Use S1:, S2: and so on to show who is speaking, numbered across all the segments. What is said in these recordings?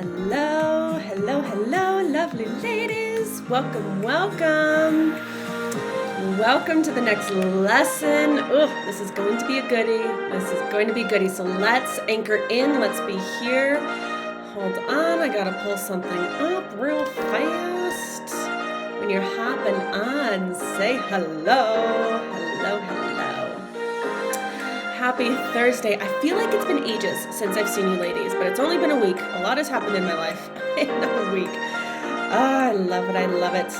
S1: Hello, hello, hello, lovely ladies. Welcome, welcome. Welcome to the next lesson. This is going to be a goodie. This is going to be a goodie. So let's anchor in. Let's be here. Hold on. I got to pull something up real fast. When you're hopping on, say hello. Hello, hello. Happy Thursday. I feel like it's been ages since I've seen you ladies, but it's only been a week. A lot has happened in my life in a week. I love it. I love it.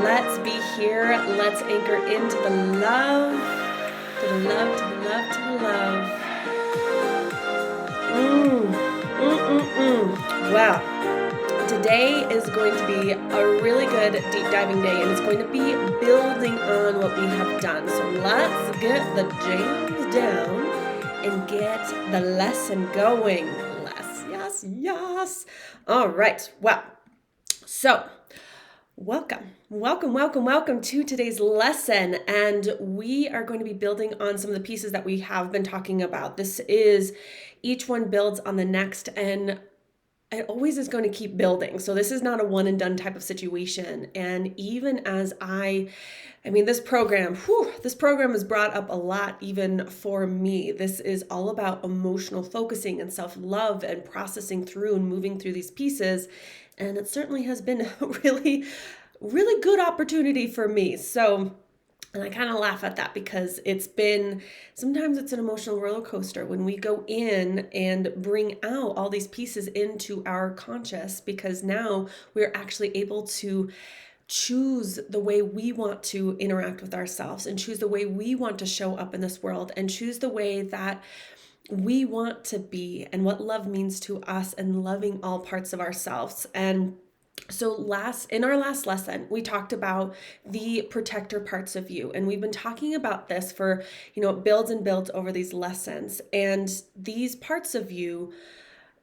S1: Let's be here. Let's anchor into the love. To the love, to the love, to the love. Wow. Today is going to be a really good deep diving day, and it's going to be building on what we have done. So let's get the jams down and get the lesson going. Yes. All right. Well, so welcome to today's lesson. And we are going to be building on some of the pieces that we have been talking about. This is each one builds on the next, and it always is going to keep building. So this is not a one and done type of situation. And even as this program has brought up a lot even for me. This is all about emotional focusing and self-love and processing through and moving through these pieces. And it certainly has been a really, really good opportunity for me. And I kind of laugh at that because sometimes it's an emotional roller coaster when we go in and bring out all these pieces into our conscious, because now we're actually able to choose the way we want to interact with ourselves and choose the way we want to show up in this world and choose the way that we want to be and what love means to us and loving all parts of ourselves. And so in our last lesson, we talked about the protector parts of you. And we've been talking about this for, it builds and builds over these lessons. And these parts of you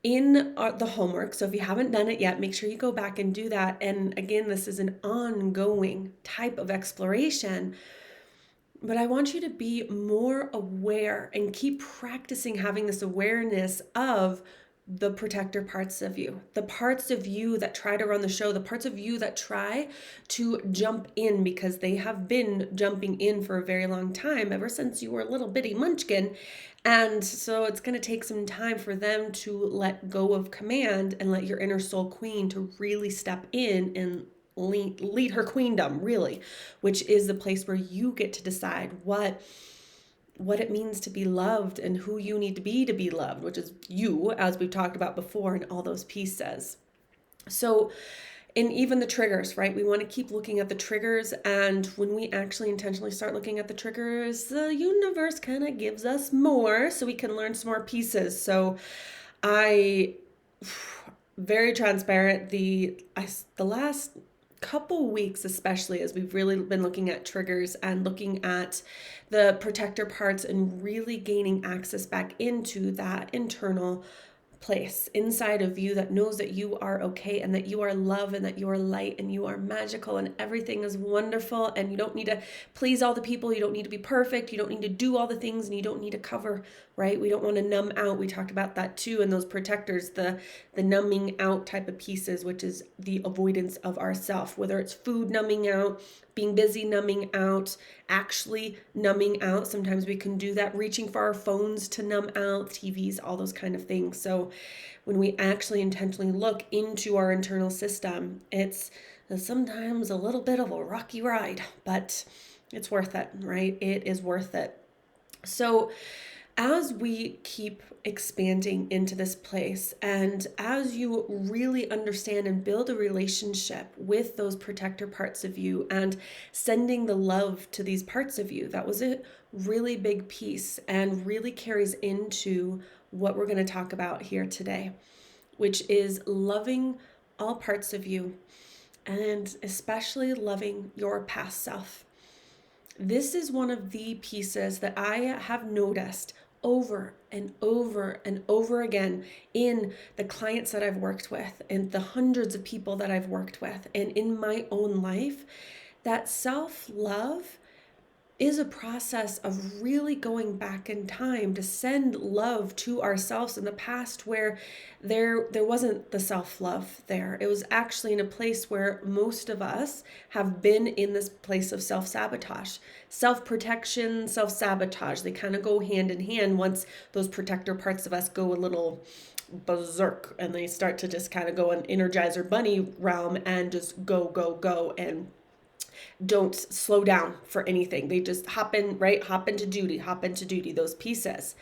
S1: in the homework. So if you haven't done it yet, make sure you go back and do that. And again, this is an ongoing type of exploration. But I want you to be more aware and keep practicing having this awareness of the protector parts of you, the parts of you that try to run the show, the parts of you that try to jump in, because they have been jumping in for a very long time, ever since you were a little bitty munchkin. And so it's going to take some time for them to let go of command and let your inner soul queen to really step in and lead her queendom, really, which is the place where you get to decide what it means to be loved and who you need to be loved, which is you, as we've talked about before, in all those pieces. So, and even the triggers, right? We want to keep looking at the triggers. And when we actually intentionally start looking at the triggers, the universe kind of gives us more so we can learn some more pieces. So very transparent, the last couple weeks, especially as we've really been looking at triggers and looking at the protector parts and really gaining access back into that internal place inside of you that knows that you are okay and that you are love and that you are light and you are magical and everything is wonderful, and you don't need to please all the people, you don't need to be perfect, you don't need to do all the things, and you don't need to cover, right? We don't want to numb out. We talked about that too, and those protectors, the numbing out type of pieces, which is the avoidance of ourself, whether it's food numbing out, being busy numbing out, actually numbing out. Sometimes we can do that, reaching for our phones to numb out, TVs, all those kind of things. So when we actually intentionally look into our internal system, it's sometimes a little bit of a rocky ride, but it's worth it, right? It is worth it. So as we keep expanding into this place, and as you really understand and build a relationship with those protector parts of you and sending the love to these parts of you, that was a really big piece and really carries into what we're going to talk about here today, which is loving all parts of you and especially loving your past self. This is one of the pieces that I have noticed over and over and over again in the clients that I've worked with and the hundreds of people that I've worked with and in my own life, that self-love is a process of really going back in time to send love to ourselves in the past where there wasn't the self-love there. It was actually in a place where most of us have been in this place of self-sabotage. Self-protection, self-sabotage, they kind of go hand in hand once those protector parts of us go a little berserk and they start to just kind of go in Energizer Bunny realm and just go and don't slow down for anything. They just hop in, right? Hop into duty, those pieces.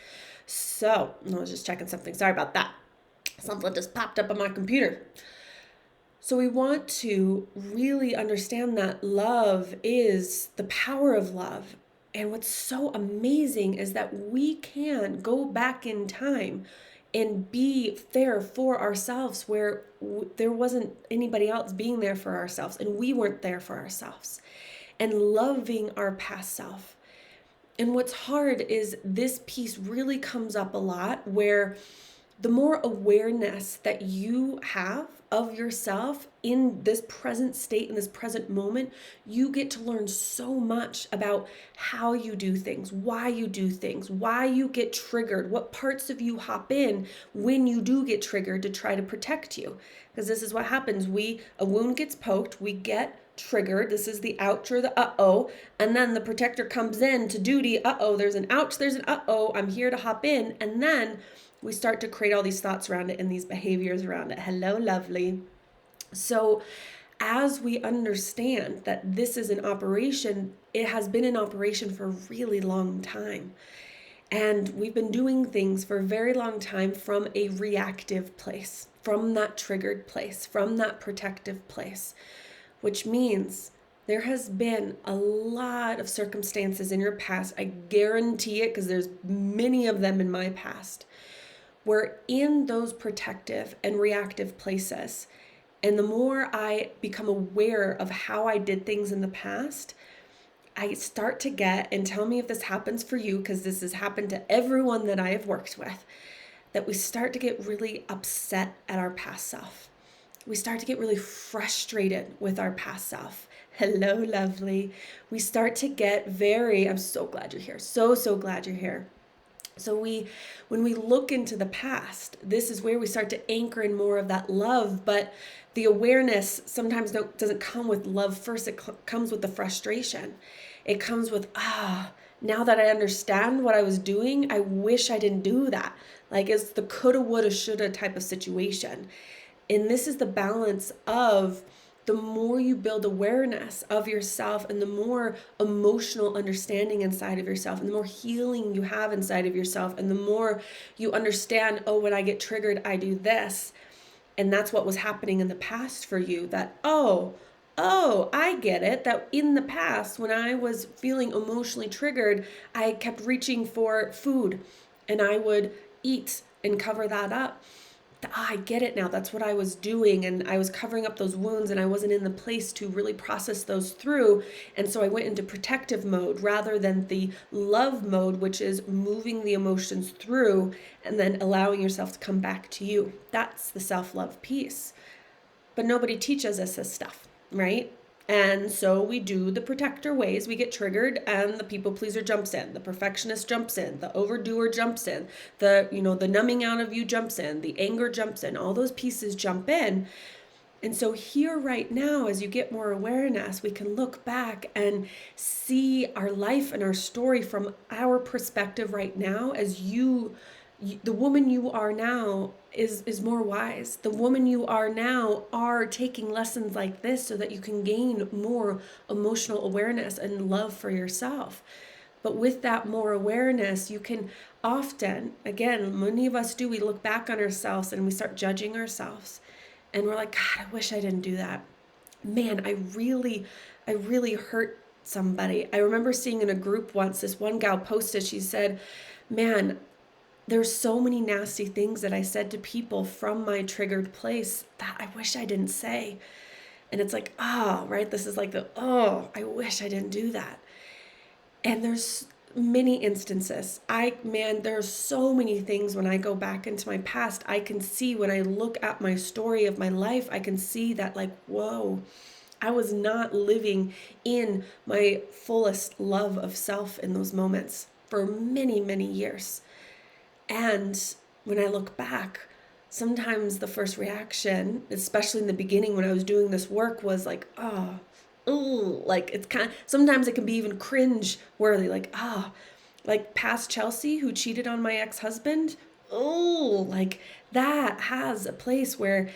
S1: So I was just checking something. Sorry about that. Something just popped up on my computer. So we want to really understand that love is the power of love. And what's so amazing is that we can go back in time and be there for ourselves where there wasn't anybody else being there for ourselves and we weren't there for ourselves, and loving our past self. And what's hard is this piece really comes up a lot where the more awareness that you have of yourself in this present state, in this present moment, you get to learn so much about how you do things, why you get triggered, what parts of you hop in when you do get triggered to try to protect you. Because this is what happens. A wound gets poked, we get triggered. This is the ouch or the uh-oh. And then the protector comes in to duty. Uh-oh, there's an ouch, there's an uh-oh. I'm here to hop in. And then we start to create all these thoughts around it and these behaviors around it. Hello, lovely. So as we understand that this is an operation, it has been in operation for a really long time. And we've been doing things for a very long time from a reactive place, from that triggered place, from that protective place, which means there has been a lot of circumstances in your past. I guarantee it because there's many of them in my past. We're in those protective and reactive places. And the more I become aware of how I did things in the past, I start to get, and tell me if this happens for you, because this has happened to everyone that I have worked with, that we start to get really upset at our past self. We start to get really frustrated with our past self. Hello, lovely. We start to get I'm so glad you're here. So glad you're here. So when we look into the past, this is where we start to anchor in more of that love, but the awareness sometimes doesn't come with love first. It comes with the frustration. It comes with, now that I understand what I was doing, I wish I didn't do that. Like it's the coulda, woulda, shoulda type of situation. And this is the balance of the more you build awareness of yourself and the more emotional understanding inside of yourself and the more healing you have inside of yourself and the more you understand, when I get triggered, I do this. And that's what was happening in the past for you, that, I get it, that in the past when I was feeling emotionally triggered, I kept reaching for food and I would eat and cover that up. I get it now. That's what I was doing. And I was covering up those wounds and I wasn't in the place to really process those through. And so I went into protective mode rather than the love mode, which is moving the emotions through and then allowing yourself to come back to you. That's the self-love piece. But nobody teaches us this stuff, right? And so we do the protector ways. We get triggered and the people pleaser jumps in. The perfectionist jumps in. The overdoer jumps in. The numbing out of you jumps in. The anger jumps in. All those pieces jump in. And so here right now, as you get more awareness, we can look back and see our life and our story from our perspective right now as the woman you are now is more wise. The woman you are now are taking lessons like this so that you can gain more emotional awareness and love for yourself. But with that more awareness, you can often, again, many of us do, we look back on ourselves and we start judging ourselves. And we're like, God, I wish I didn't do that. Man, I really hurt somebody. I remember seeing in a group once, this one gal posted, she said, man, there's so many nasty things that I said to people from my triggered place that I wish I didn't say. And it's like, right? This is like I wish I didn't do that. And there's many instances. There's so many things when I go back into my past, I can see when I look at my story of my life, I can see that like, whoa, I was not living in my fullest love of self in those moments for many, many years. And when I look back, sometimes the first reaction, especially in the beginning when I was doing this work, was like, oh, ooh, like it's kind of, sometimes it can be even cringe worthy, like, like past Chelsea who cheated on my ex-husband. Oh, like that has a place where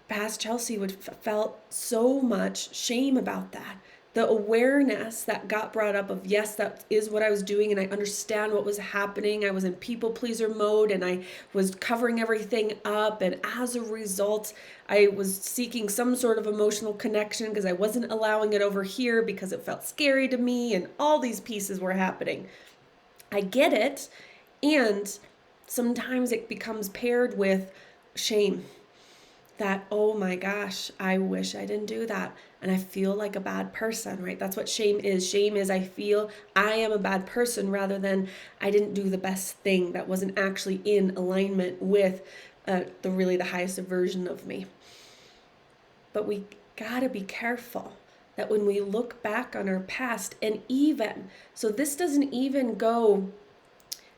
S1: past Chelsea would felt so much shame about that. The awareness that got brought up of, yes, that is what I was doing, and I understand what was happening. I was in people pleaser mode and I was covering everything up, and as a result I was seeking some sort of emotional connection because I wasn't allowing it over here because it felt scary to me, and all these pieces were happening. I get it. And sometimes it becomes paired with shame, that, oh my gosh, I wish I didn't do that. And I feel like a bad person, right? That's what shame is. Shame is I feel I am a bad person rather than I didn't do the best thing that wasn't actually in alignment with the highest version of me. But we gotta be careful that when we look back on our past, and even, so this doesn't even go,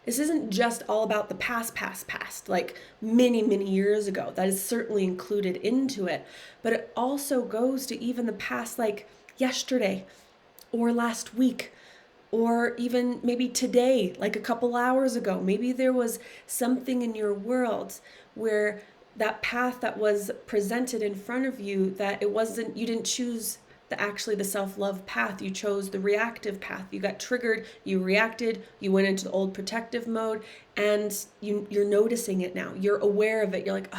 S1: this isn't just all about the past, like many, many years ago. That is certainly included into it. But it also goes to even the past, like yesterday or last week, or even maybe today, like a couple hours ago. Maybe there was something in your world where that path that was presented in front of you, that it wasn't, you didn't choose the self-love path. You chose the reactive path. You got triggered, you reacted, you went into the old protective mode, and you're noticing it now. You're aware of it. You're like,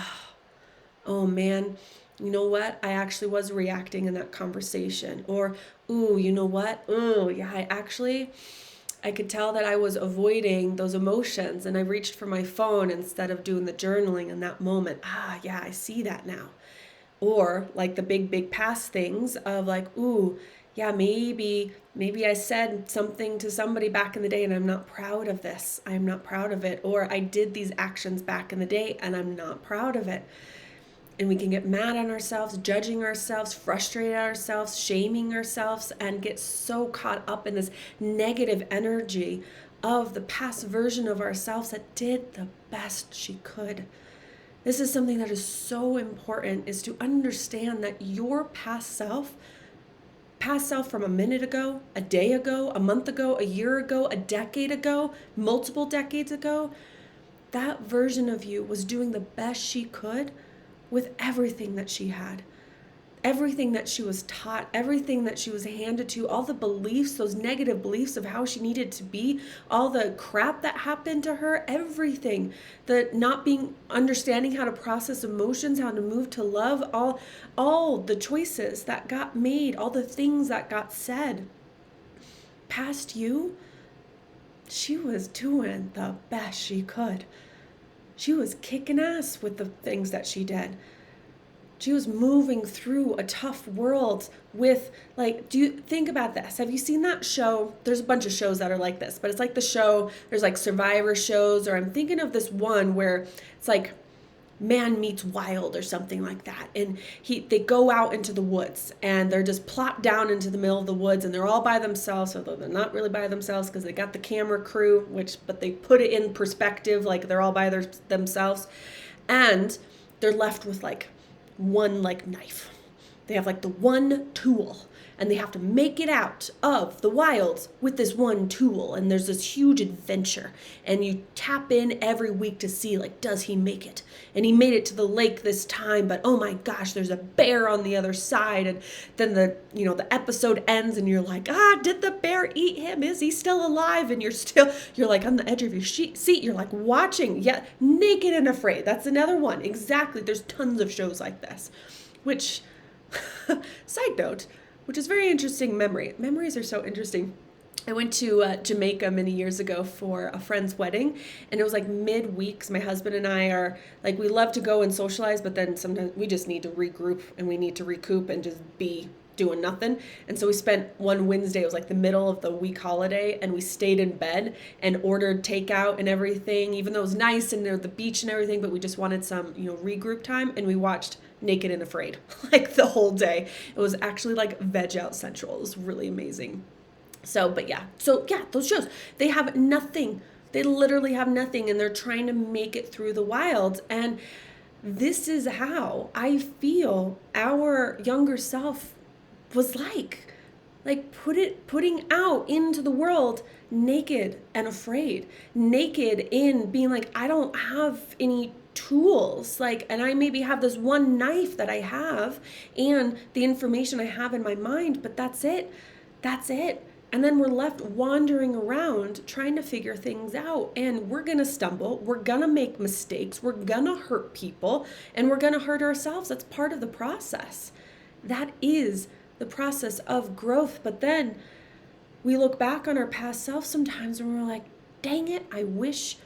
S1: oh man, you know what? I actually was reacting in that conversation. Or, ooh, you know what? Ooh, yeah, I could tell that I was avoiding those emotions, and I reached for my phone instead of doing the journaling in that moment. Yeah, I see that now. Or like the big past things of like, ooh, yeah, maybe I said something to somebody back in the day and I'm not proud of this. I'm not proud of it. Or I did these actions back in the day and I'm not proud of it. And we can get mad on ourselves, judging ourselves, frustrated ourselves, shaming ourselves, and get so caught up in this negative energy of the past version of ourselves that did the best she could. This is something that is so important, is to understand that your past self from a minute ago, a day ago, a month ago, a year ago, a decade ago, multiple decades ago, that version of you was doing the best she could with everything that she had. Everything that she was taught, everything that she was handed to, all the beliefs, those negative beliefs of how she needed to be, all the crap that happened to her, everything, the not being, understanding how to process emotions, how to move to love, all the choices that got made, all the things that got said. Past you, she was doing the best she could. She was kicking ass with the things that she did. She was moving through a tough world with, like, do you think about this? Have you seen that show? There's a bunch of shows that are like this, but it's like the show, there's like Survivor shows, or I'm thinking of this one where it's like Man Meets Wild or something like that. And they go out into the woods and they're just plopped down into the middle of the woods and they're all by themselves, although they're not really by themselves because they got the camera crew, but they put it in perspective like they're all by themselves. And they're left with like one like knife. They have like the one tool and they have to make it out of the wilds with this one tool, and there's this huge adventure, and you tap in every week to see like, does he make it? And he made it to the lake this time, but oh my gosh, there's a bear on the other side. And then the episode ends and you're like, did the bear eat him? Is he still alive? And you're like on the edge of your seat, you're like watching, yeah, Naked and Afraid. That's another one. Exactly. There's tons of shows like this, which side note, which is very interesting memory. Memories are so interesting. I went to Jamaica many years ago for a friend's wedding, and it was like mid-weeks. My husband and I are we love to go and socialize, but then sometimes we just need to regroup and we need to recoup and just be doing nothing. And so we spent one Wednesday, it was like the middle of the week holiday, and we stayed in bed and ordered takeout and everything, even though it was nice and there was the beach and everything, but we just wanted some, regroup time, and we watched Naked and Afraid like the whole day. It was actually like Veg Out Central. It was really amazing. So, but yeah. So yeah, those shows, they have nothing. They literally have nothing, and they're trying to make it through the wild. And this is how I feel our younger self was like putting out into the world naked and afraid, naked in being like, I don't have any tools, like, and I maybe have this one knife that I have and the information I have in my mind, but that's it. And then we're left wandering around trying to figure things out, and we're gonna stumble, we're gonna make mistakes, we're gonna hurt people, and we're gonna hurt ourselves. That's part of the process. That is the process of growth. But then we look back on our past self sometimes and we're like, dang it, I wish,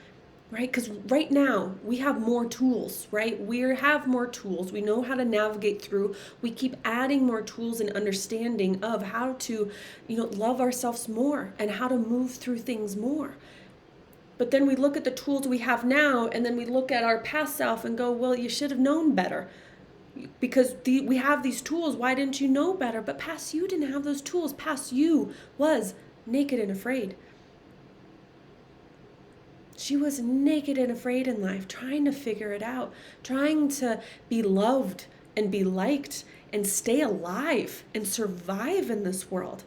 S1: right? Because right now we have more tools, right? We have more tools. We know how to navigate through. We keep adding more tools and understanding of how to, love ourselves more and how to move through things more. But then we look at the tools we have now, and then we look at our past self and go, well, you should have known better. Because we have these tools, why didn't you know better? But past you didn't have those tools. Past you was naked and afraid. She was naked and afraid in life, trying to figure it out, trying to be loved and be liked and stay alive and survive in this world.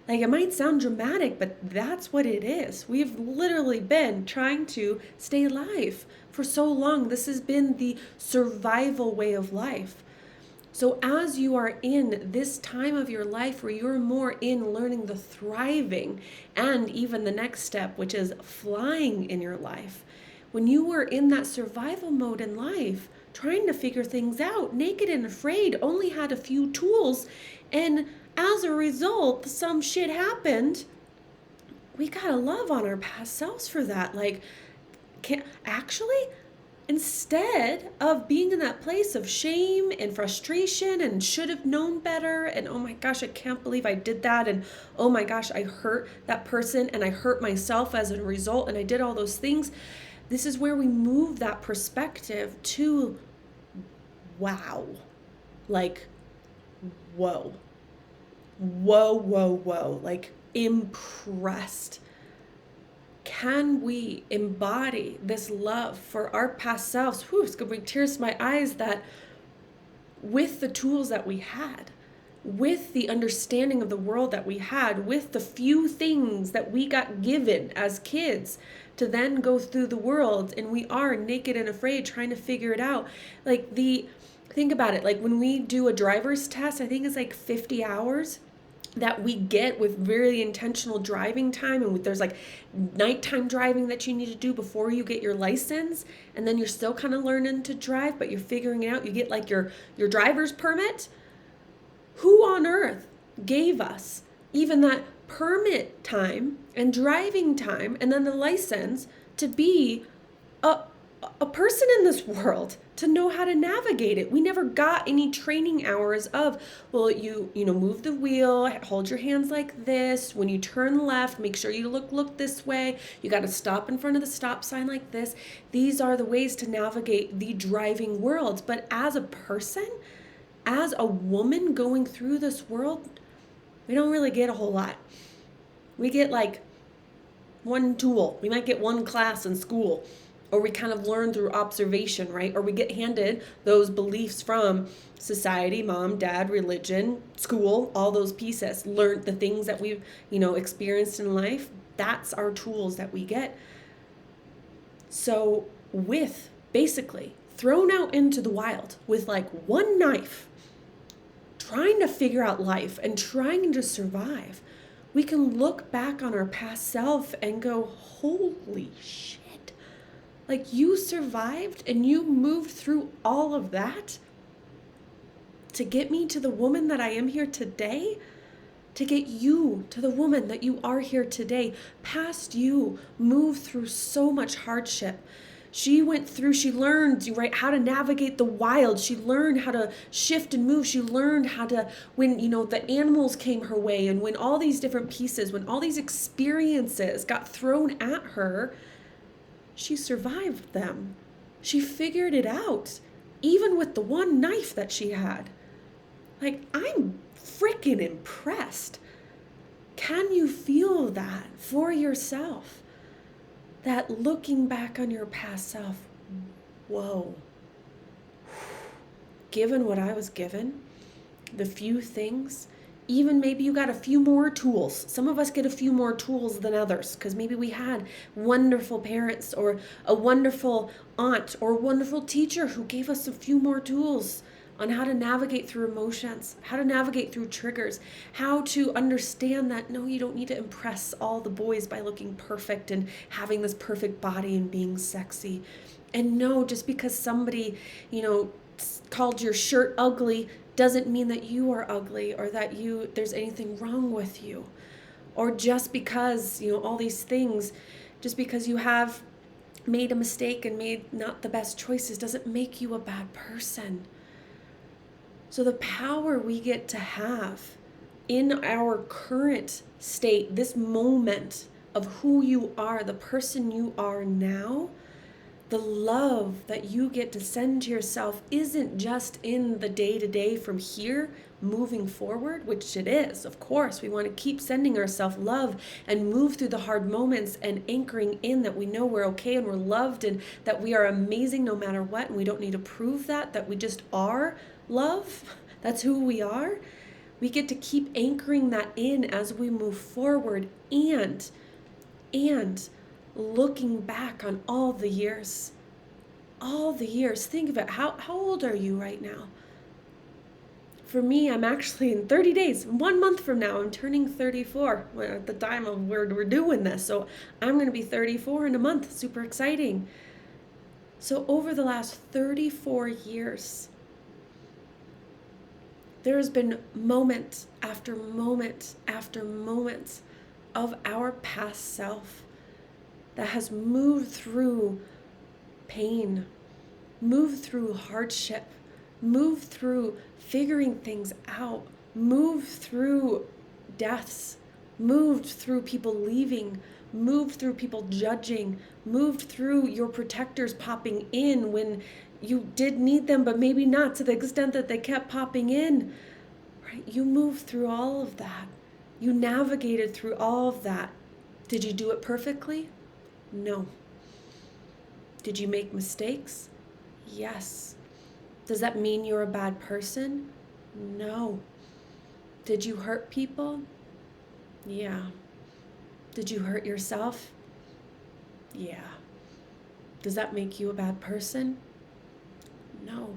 S1: Like, it might sound dramatic, but that's what it is. We've literally been trying to stay alive for so long. This has been the survival way of life. So as you are in this time of your life where you're more in learning the thriving and even the next step, which is flying in your life, when you were in that survival mode in life, trying to figure things out, naked and afraid, only had a few tools, and as a result, some shit happened. We gotta love on our past selves for that. Like, instead of being in that place of shame and frustration and should have known better, and oh my gosh, I can't believe I did that, and oh my gosh, I hurt that person and I hurt myself as a result, and I did all those things. This is where we move that perspective to, wow, like, whoa, like, impressed. Can we embody this love for our past selves? Whew, it's gonna bring tears to my eyes, that with the tools that we had, with the understanding of the world that we had, with the few things that we got given as kids to then go through the world, and we are naked and afraid trying to figure it out. Like, think about it, like when we do a driver's test, I think it's like 50 hours that we get with very intentional driving time, and there's like nighttime driving that you need to do before you get your license, and then you're still kind of learning to drive, but you're figuring it out. You get like your driver's permit. Who on earth gave us even that permit time and driving time and then the license to be a person in this world, to know how to navigate it? We never got any training hours of, well, you move the wheel, hold your hands like this. When you turn left, make sure you look this way. You got to stop in front of the stop sign like this. These are the ways to navigate the driving world. But as a person, as a woman going through this world, we don't really get a whole lot. We get like one tool. We might get one class in school, or we kind of learn through observation, right? Or we get handed those beliefs from society, mom, dad, religion, school, all those pieces. Learn the things that we've, experienced in life. That's our tools that we get. So with basically thrown out into the wild with like one knife, trying to figure out life and trying to survive, we can look back on our past self and go, holy shit. Like, you survived and you moved through all of that to get me to the woman that I am here today, to get you to the woman that you are here today. Past you moved through so much hardship. She went through, she learned, right, how to navigate the wild. She learned how to shift and move. She learned how to, when, the animals came her way, and when all these different pieces, when all these experiences got thrown at her, she survived them. She figured it out, even with the one knife that she had. Like, I'm freaking impressed. Can you feel that for yourself? That looking back on your past self, whoa, given what I was given, the few things, even maybe you got a few more tools. Some of us get a few more tools than others because maybe we had wonderful parents or a wonderful aunt or a wonderful teacher who gave us a few more tools on how to navigate through emotions, how to navigate through triggers, how to understand that, no, you don't need to impress all the boys by looking perfect and having this perfect body and being sexy. And no, just because somebody, called your shirt ugly doesn't mean that you are ugly or that there's anything wrong with you. Or just because, all these things, just because you have made a mistake and made not the best choices doesn't make you a bad person. So the power we get to have in our current state, this moment of who you are, the person you are now, the love that you get to send to yourself isn't just in the day-to-day from here moving forward, which it is. Of course, we want to keep sending ourselves love and move through the hard moments and anchoring in that we know we're okay and we're loved and that we are amazing no matter what, and we don't need to prove that we just are love. That's who we are. We get to keep anchoring that in as we move forward and looking back on all the years. Think of it. How old are you right now? For me, I'm actually in 30 days, 1 month from now, I'm turning 34 at the time of where we're doing this. So I'm going to be 34 in a month. Super exciting. So over the last 34 years, there has been moment after moment after moment of our past self that has moved through pain, moved through hardship, moved through figuring things out, moved through deaths, moved through people leaving, moved through people judging, moved through your protectors popping in when you did need them, but maybe not to the extent that they kept popping in, right? You moved through all of that. You navigated through all of that. Did you do it perfectly? No. Did you make mistakes? Yes. Does that mean you're a bad person? No. Did you hurt people? Yeah. Did you hurt yourself? Yeah. Does that make you a bad person? No.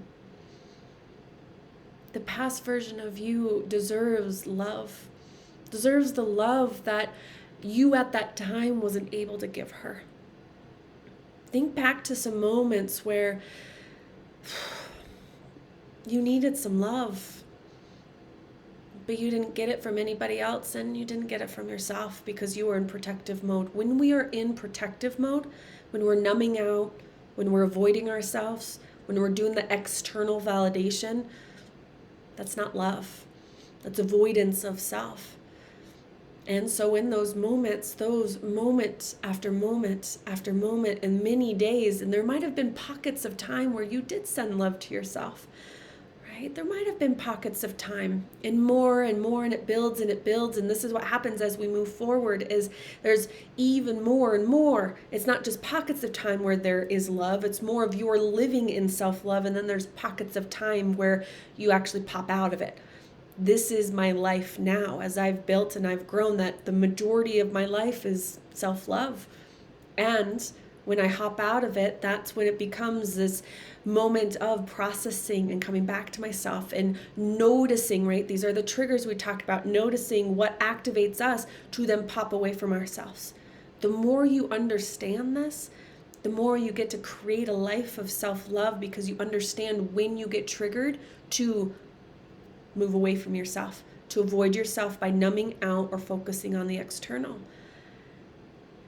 S1: The past version of you deserves love, deserves the love that you at that time wasn't able to give her. Think back to some moments where you needed some love, but you didn't get it from anybody else and you didn't get it from yourself because you were in protective mode. When we are in protective mode, when we're numbing out, when we're avoiding ourselves, when we're doing the external validation, that's not love. That's avoidance of self. And so in those moments after moment after moment and many days, and there might have been pockets of time where you did send love to yourself, right? There might have been pockets of time and more, and it builds and it builds. And this is what happens as we move forward is there's even more and more. It's not just pockets of time where there is love. It's more of your living in self-love. And then there's pockets of time where you actually pop out of it. This is my life now as I've built and I've grown, that the majority of my life is self-love. And when I hop out of it, that's when it becomes this moment of processing and coming back to myself and noticing, right? These are the triggers we talked about, noticing what activates us to then pop away from ourselves. The more you understand this, the more you get to create a life of self-love because you understand when you get triggered to move away from yourself, to avoid yourself by numbing out or focusing on the external.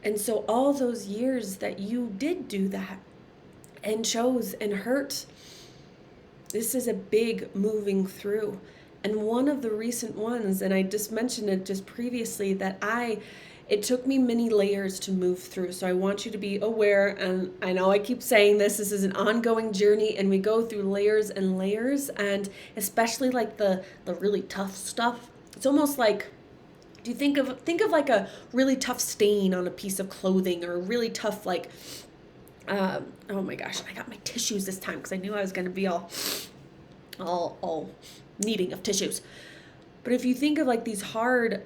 S1: And so all those years that you did do that, and shows and hurt. This is a big moving through. And one of the recent ones, and I just mentioned it just previously, that it took me many layers to move through. So I want you to be aware, and I know I keep saying this is an ongoing journey, and we go through layers and layers, and especially like the really tough stuff. It's almost like, do you think of like a really tough stain on a piece of clothing, or a really tough like oh my gosh, I got my tissues this time because I knew I was going to be all needing of tissues. But if you think of like these hard,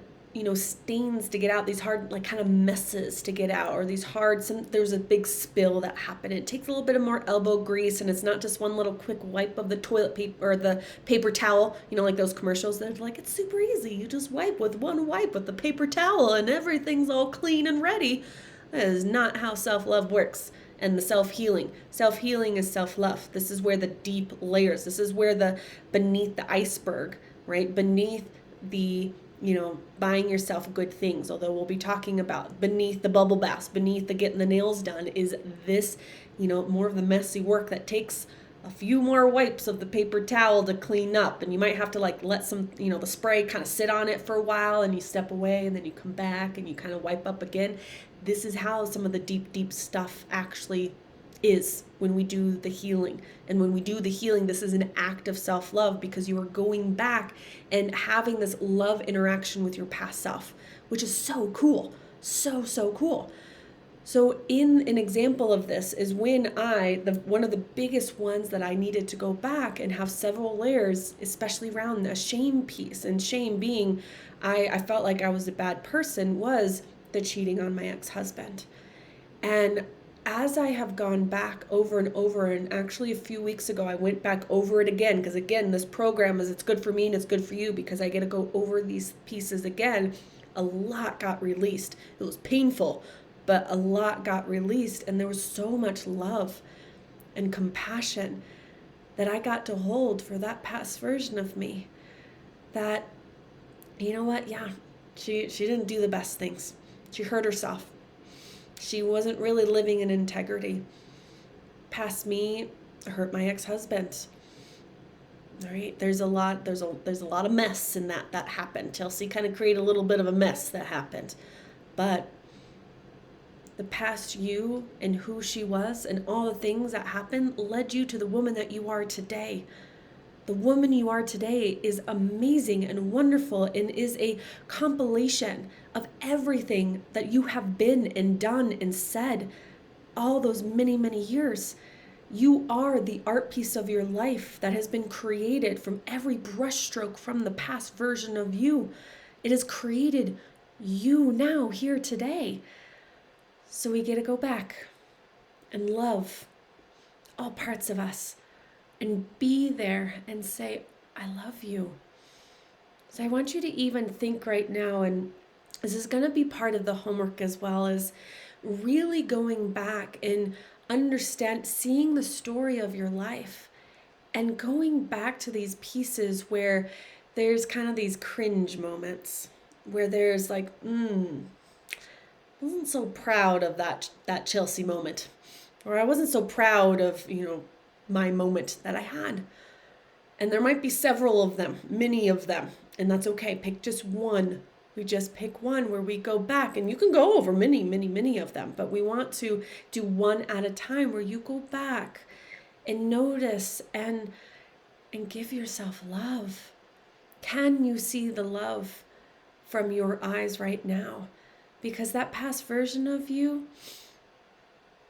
S1: stains to get out, these hard like kind of messes to get out, or these hard, there's a big spill that happened. It takes a little bit of more elbow grease, and it's not just one little quick wipe of the toilet paper or the paper towel, like those commercials that are like, it's super easy. You just wipe with one wipe with the paper towel and everything's all clean and ready. That is not how self-love works. And the self-healing. Self-healing is self-love. This is where the deep layers, this is where beneath the iceberg, right? Beneath the, buying yourself good things, although we'll be talking about beneath the bubble baths, beneath the getting the nails done, is this, more of the messy work that takes a few more wipes of the paper towel to clean up. And you might have to like let some, the spray kind of sit on it for a while, and you step away and then you come back and you kind of wipe up again. This is how some of the deep, deep stuff actually is when we do the healing. And when we do the healing, this is an act of self-love, because you are going back and having this love interaction with your past self, which is so cool. So, so cool. So in an example of this is when one of the biggest ones that I needed to go back and have several layers, especially around the shame piece, and shame being, I felt like I was a bad person, was the cheating on my ex-husband. And as I have gone back over and over, and actually a few weeks ago I went back over it again, because again, this program is, it's good for me and it's good for you, because I get to go over these pieces again. A lot got released. It was painful, but a lot got released, and there was so much love and compassion that I got to hold for that past version of me, that, you know what, yeah, she didn't do the best things. She hurt herself. She wasn't really living in integrity. Past me, I hurt my ex-husband. All right, there's a lot of mess in that happened. Chelsea kind of created a little bit of a mess that happened. But the past you and who she was and all the things that happened led you to the woman that you are today. The woman you are today is amazing and wonderful, and is a compilation of everything that you have been and done and said all those many, many years. You are the art piece of your life that has been created from every brushstroke from the past version of you. It has created you now, here today. So we get to go back and love all parts of us, and be there and say, I love you. So I want you to even think right now, and this is going to be part of the homework as well, as really going back and seeing the story of your life, and going back to these pieces where there's kind of these cringe moments, where there's like, I wasn't so proud of that Chelsea moment, or I wasn't so proud of, my moment that I had. And there might be several of them, many of them, and that's okay. Pick just one. We just pick one where we go back, and you can go over many, many, many of them, but we want to do one at a time, where you go back and notice and give yourself love. Can you see the love from your eyes right now? Because that past version of you,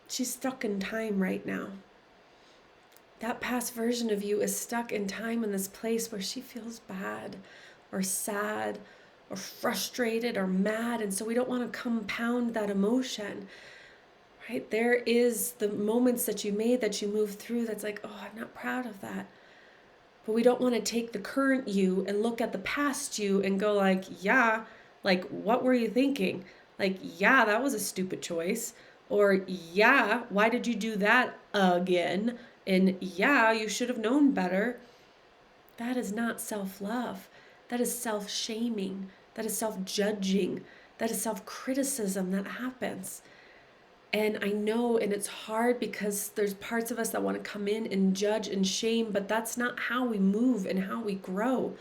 S1: she's stuck in time right now. That past version of you is stuck in time, in this place where she feels bad or sad or frustrated or mad. And so we don't want to compound that emotion, right? There is the moments that you made, that you moved through, that's like, oh, I'm not proud of that. But we don't want to take the current you and look at the past you and go like, yeah, like, what were you thinking? Like, yeah, that was a stupid choice. Or, yeah, why did you do that again? And yeah, you should have known better. That is not self-love. That is self-shaming. That is self-judging. That is self-criticism that happens. And I know, and it's hard because there's parts of us that want to come in and judge and shame, but that's not how we move and how we grow.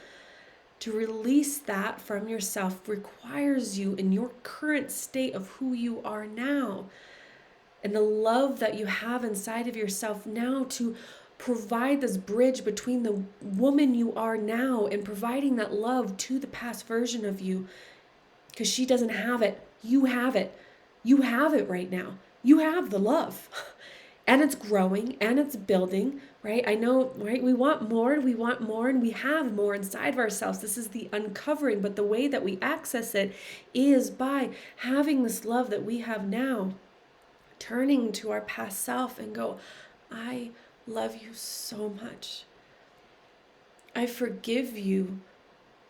S1: To release that from yourself requires you in your current state of who you are now and the love that you have inside of yourself now to provide this bridge between the woman you are now and providing that love to the past version of you, because she doesn't have it. You have it. You have it right now. You have the love. And it's growing and it's building, right? I know, right? We want more, and we have more inside of ourselves. This is the uncovering, but the way that we access it is by having this love that we have now, turning to our past self and go, I love you so much. I forgive you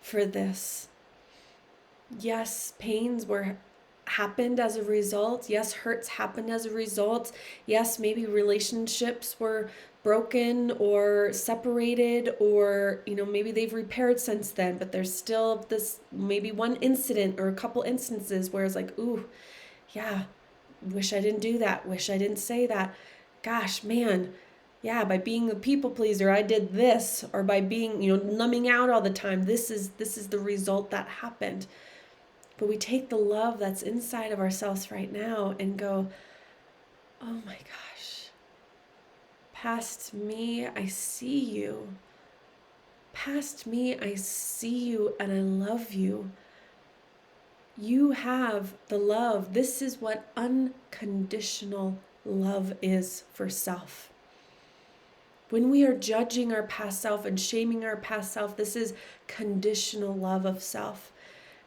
S1: for this. Yes, pains were happened as a result. Yes, hurts happened as a result. Yes, maybe relationships were broken or separated, or maybe they've repaired since then, but there's still this maybe one incident or a couple instances where it's like, ooh, yeah, wish I didn't do that. Wish I didn't say that. Gosh, man. Yeah, by being a people pleaser, I did this, or by being, numbing out all the time. This is the result that happened. But we take the love that's inside of ourselves right now and go, oh my gosh, past me, I see you. Past me, I see you and I love you. You have the love. This is what unconditional love is for self. When we are judging our past self and shaming our past self, this is conditional love of self.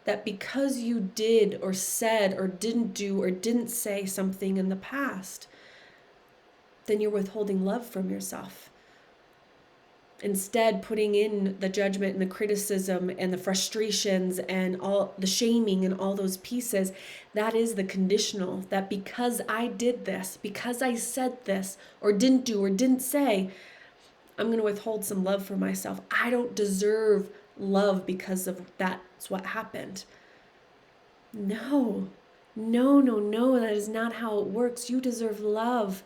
S1: That because you did or said or didn't do or didn't say something in the past, then you're withholding love from yourself. Instead, putting in the judgment and the criticism and the frustrations and all the shaming and all those pieces, that is the conditional. That because I did this, because I said this or didn't do or didn't say, I'm going to withhold some love for myself. I don't deserve love because of that's what happened. No, that is not how it works. You deserve love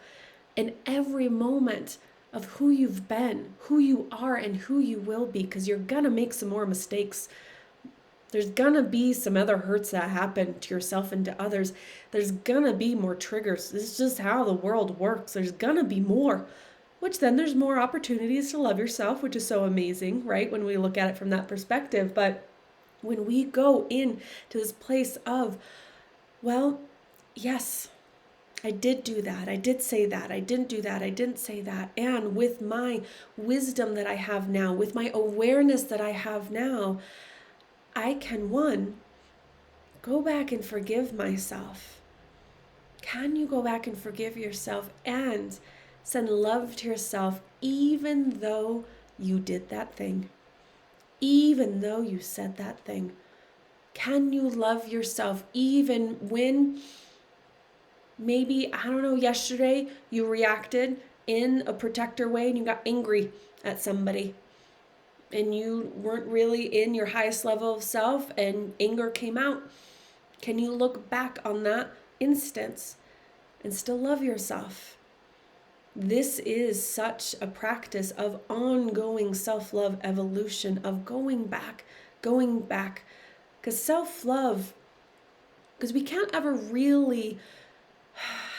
S1: in every moment of who you've been, who you are, and who you will be, because you're gonna make some more mistakes. There's gonna be some other hurts that happen to yourself and to others. There's gonna be more triggers. This is just how the world works. There's gonna be more, which then there's more opportunities to love yourself, which is so amazing, right? When we look at it from that perspective. But when we go in to this place of, well, yes, I did do that. I did say that. I didn't do that. I didn't say that. And with my wisdom that I have now, with my awareness that I have now, I can, one, go back and forgive myself. Can you go back and forgive yourself and send love to yourself even though you did that thing? Even though you said that thing? Can you love yourself even when maybe, I don't know, yesterday you reacted in a protector way and you got angry at somebody and you weren't really in your highest level of self and anger came out? Can you look back on that instance and still love yourself? This is such a practice of ongoing self-love evolution, of going back, because self-love, because we can't ever really,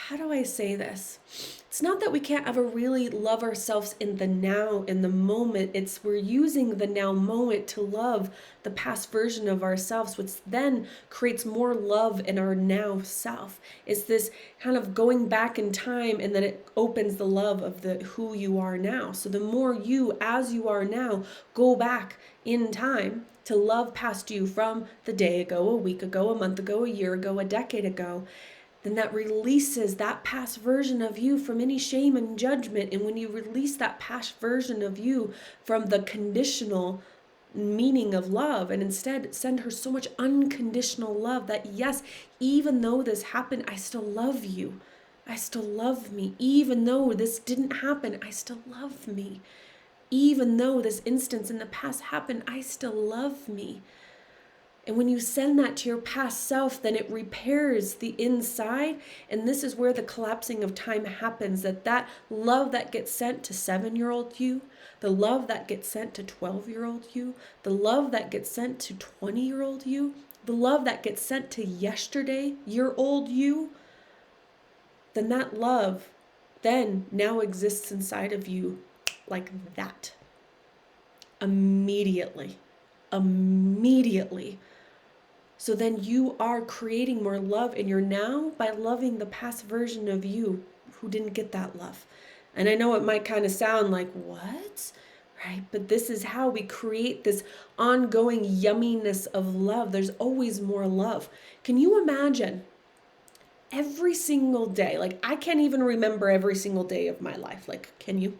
S1: how do I say this? It's not that we can't ever really love ourselves in the now, in the moment. It's we're using the now moment to love the past version of ourselves, which then creates more love in our now self. It's this kind of going back in time, and then it opens the love of the who you are now. So the more you, as you are now, go back in time to love past you from the day ago, a week ago, a month ago, a year ago, a decade ago, then that releases that past version of you from any shame and judgment. And when you release that past version of you from the conditional meaning of love and instead send her so much unconditional love that, yes, even though this happened, I still love you. I still love me. Even though this didn't happen, I still love me. Even though this instance in the past happened, I still love me. And when you send that to your past self, then it repairs the inside. And this is where the collapsing of time happens, that love that gets sent to 7-year-old you, the love that gets sent to 12-year-old you, the love that gets sent to 20-year-old you, the love that gets sent to yesterday-year-old you, then that love then now exists inside of you like that. Immediately. So then you are creating more love in your now by loving the past version of you who didn't get that love. And I know it might kind of sound like, what? Right? But this is how we create this ongoing yumminess of love. There's always more love. Can you imagine every single day? Like, I can't even remember every single day of my life. Like, can you?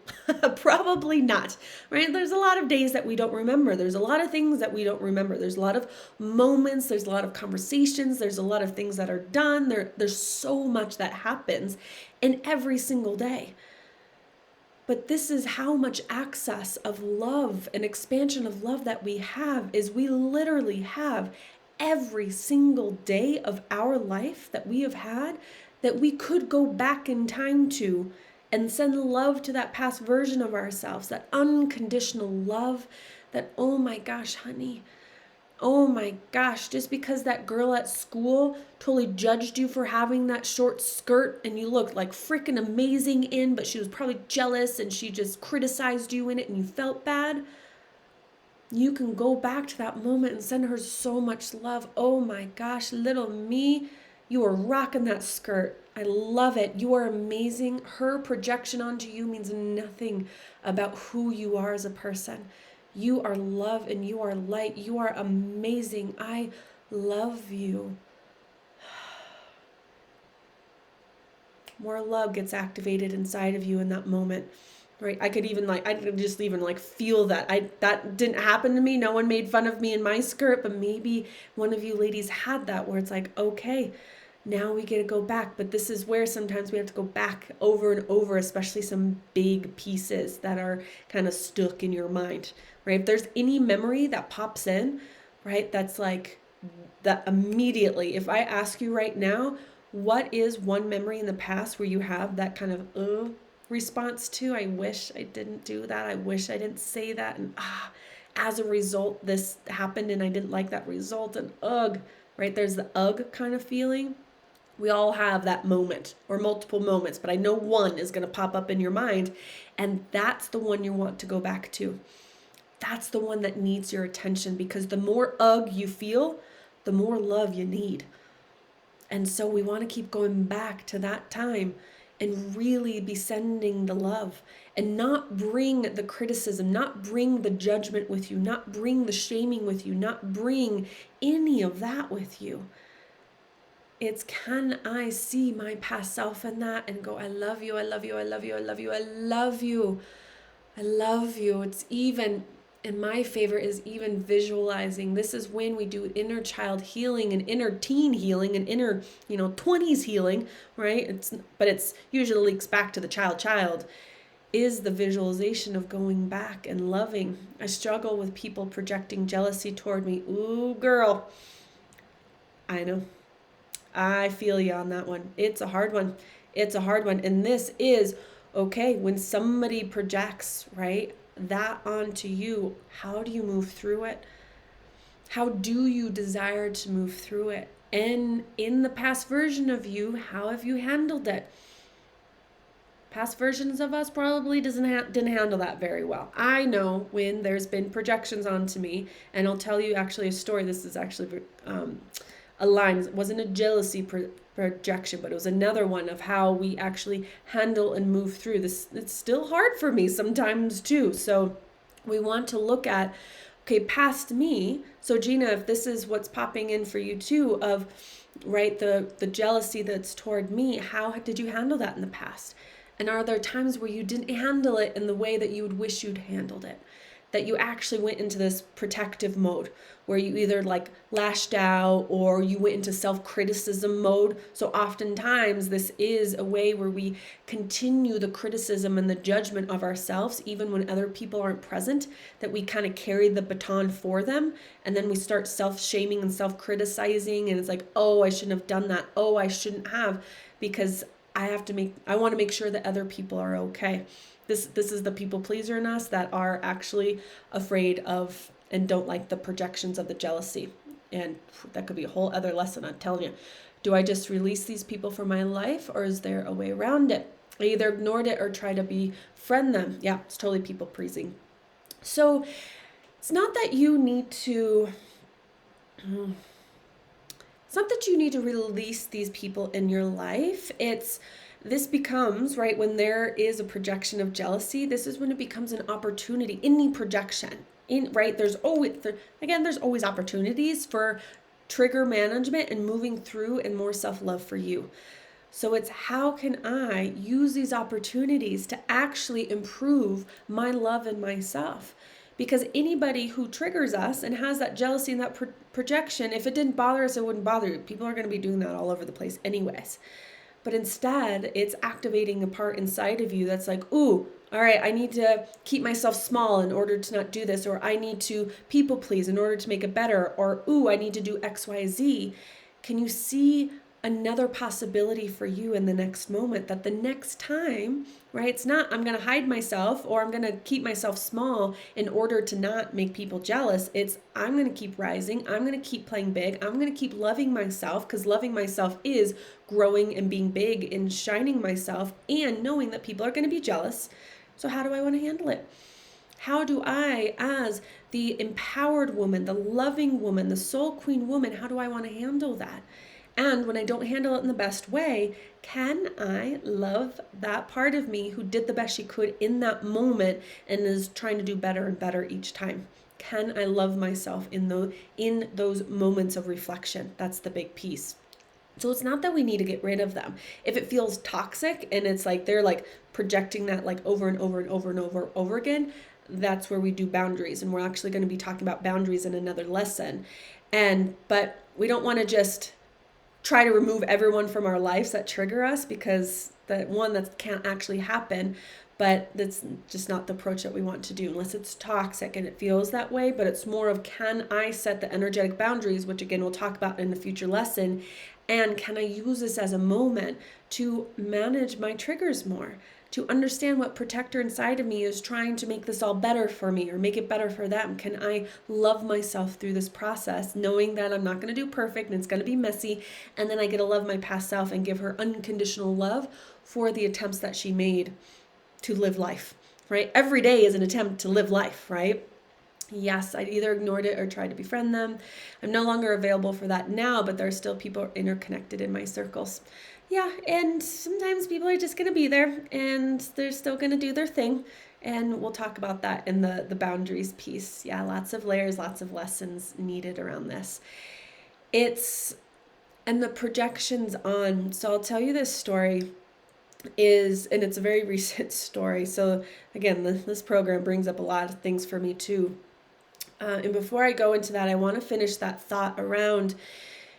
S1: Probably not, right? There's a lot of days that we don't remember. There's a lot of things that we don't remember. There's a lot of moments. There's a lot of conversations. There's a lot of things that are done. There's so much that happens in every single day. But this is how much access of love and expansion of love that we have, is we literally have every single day of our life that we have had that we could go back in time to and send love to that past version of ourselves, that unconditional love, that, oh my gosh, honey, oh my gosh, just because that girl at school totally judged you for having that short skirt and you looked like freaking amazing in, but she was probably jealous and she just criticized you in it and you felt bad. You can go back to that moment and send her so much love. Oh my gosh, little me, you are rocking that skirt. I love it. You are amazing. Her projection onto you means nothing about who you are as a person. You are love and you are light. You are amazing. I love you. More love gets activated inside of you in that moment. Right? I could just even feel that. That didn't happen to me. No one made fun of me in my skirt, but maybe one of you ladies had that where it's like, okay, now we get to go back. But this is where sometimes we have to go back over and over, especially some big pieces that are kind of stuck in your mind, right? If there's any memory that pops in, right, that's like that immediately. If I ask you right now, what is one memory in the past where you have that kind of response to, I wish I didn't do that, I wish I didn't say that, and as a result this happened and I didn't like that result, and right? There's the kind of feeling. We all have that moment or multiple moments, but I know one is going to pop up in your mind, and that's the one you want to go back to. That's the one that needs your attention, because the more you feel, the more love you need. And so we want to keep going back to that time and really be sending the love, and not bring the criticism, not bring the judgment with you, not bring the shaming with you, not bring any of that with you. It's, can I see my past self in that and go, I love you, I love you, I love you, I love you, I love you, I love you. It's even, in my favor is even visualizing. This is when we do inner child healing and inner teen healing and inner, 20s healing, right? But it's usually leaks back to the child, is the visualization of going back and loving. I struggle with people projecting jealousy toward me. Ooh, girl. I know. I feel you on that one. It's a hard one. It's a hard one. And this is, okay, when somebody projects, right, that onto you, how do you move through it? How do you desire to move through it? And in the past version of you, how have you handled it? Past versions of us probably didn't handle that very well. I know when there's been projections onto me, and I'll tell you actually a story. This is actually a line. It wasn't a jealousy projection, but it was another one of how we actually handle and move through this. It's still hard for me sometimes too. So we want to look at, okay, past me. So Gina, if this is what's popping in for you too, of, right, the jealousy that's toward me, how did you handle that in the past? And are there times where you didn't handle it in the way that you would wish you'd handled it? that you actually went into this protective mode where you either like lashed out or you went into self-criticism mode. So oftentimes this is a way where we continue the criticism and the judgment of ourselves even when other people aren't present, that we kind of carry the baton for them, and then we start self-shaming and self-criticizing, and it's like, oh, I shouldn't have done that, oh, I shouldn't have, because I want to make sure that other people are okay. This is the people pleaser in us that are actually afraid of and don't like the projections of the jealousy. And that could be a whole other lesson, I'm telling you. Do I just release these people from my life, or is there a way around it? I either ignored it or try to befriend them. Yeah, it's totally people pleasing. So it's not that you need to release these people in your life. This becomes, right, when there is a projection of jealousy, this is when it becomes an opportunity. Any projection, there's always opportunities for trigger management and moving through and more self-love for you. So it's, how can I use these opportunities to actually improve my love and myself? Because anybody who triggers us and has that jealousy and that projection, if it didn't bother us, it wouldn't bother you. People are going to be doing that all over the place anyways. But instead, it's activating a part inside of you that's like, ooh, all right, I need to keep myself small in order to not do this, or I need to people please in order to make it better, or ooh, I need to do X, Y, Z. Can you see another possibility for you in the next moment, that the next time, right, it's not I'm going to hide myself or I'm going to keep myself small in order to not make people jealous. It's I'm going to keep rising. I'm going to keep playing big. I'm going to keep loving myself, because loving myself is growing and being big and shining myself and knowing that people are going to be jealous. So how do I want to handle it? How do I, as the empowered woman, the loving woman, the soul queen woman, how do I want to handle that? And when I don't handle it in the best way, can I love that part of me who did the best she could in that moment and is trying to do better and better each time? Can I love myself in those moments of reflection? That's the big piece. So it's not that we need to get rid of them. If it feels toxic and it's like they're like projecting that like over and over and over and over again, that's where we do boundaries. And we're actually going to be talking about boundaries in another lesson. But we don't want to just try to remove everyone from our lives that trigger us, because that can't actually happen. But that's just not the approach that we want to do unless it's toxic and it feels that way. But it's more of, can I set the energetic boundaries, which again we'll talk about in a future lesson, and can I use this as a moment to manage my triggers more, to understand what protector inside of me is trying to make this all better for me or make it better for them. Can I love myself through this process, knowing that I'm not going to do perfect and it's going to be messy, and then I get to love my past self and give her unconditional love for the attempts that she made to live life, right? Every day is an attempt to live life, right? Yes, I either ignored it or tried to befriend them. I'm no longer available for that now, but there are still people interconnected in my circles. Yeah, and sometimes people are just going to be there and they're still going to do their thing. And we'll talk about that in the boundaries piece. Yeah, lots of layers, lots of lessons needed around this. And the projections on. So I'll tell you this story. And it's a very recent story. So again, this program brings up a lot of things for me too. And before I go into that, I want to finish that thought around,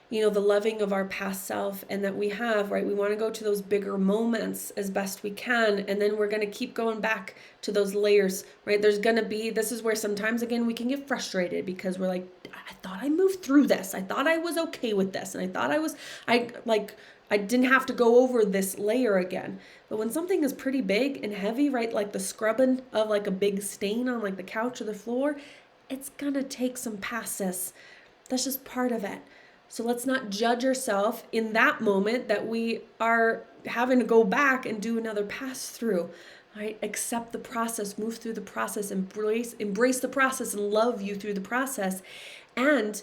S1: the loving of our past self, and that we have, right? We want to go to those bigger moments as best we can. And then we're going to keep going back to those layers, right? This is where sometimes, again, we can get frustrated because we're like, I thought I moved through this. I thought I was okay with this. And I thought I didn't have to go over this layer again. But when something is pretty big and heavy, right, like the scrubbing of like a big stain on like the couch or the floor, it's gonna take some passes. That's just part of it. So let's not judge ourselves in that moment that we are having to go back and do another pass through. Right? Accept the process, move through the process, embrace the process and love you through the process. And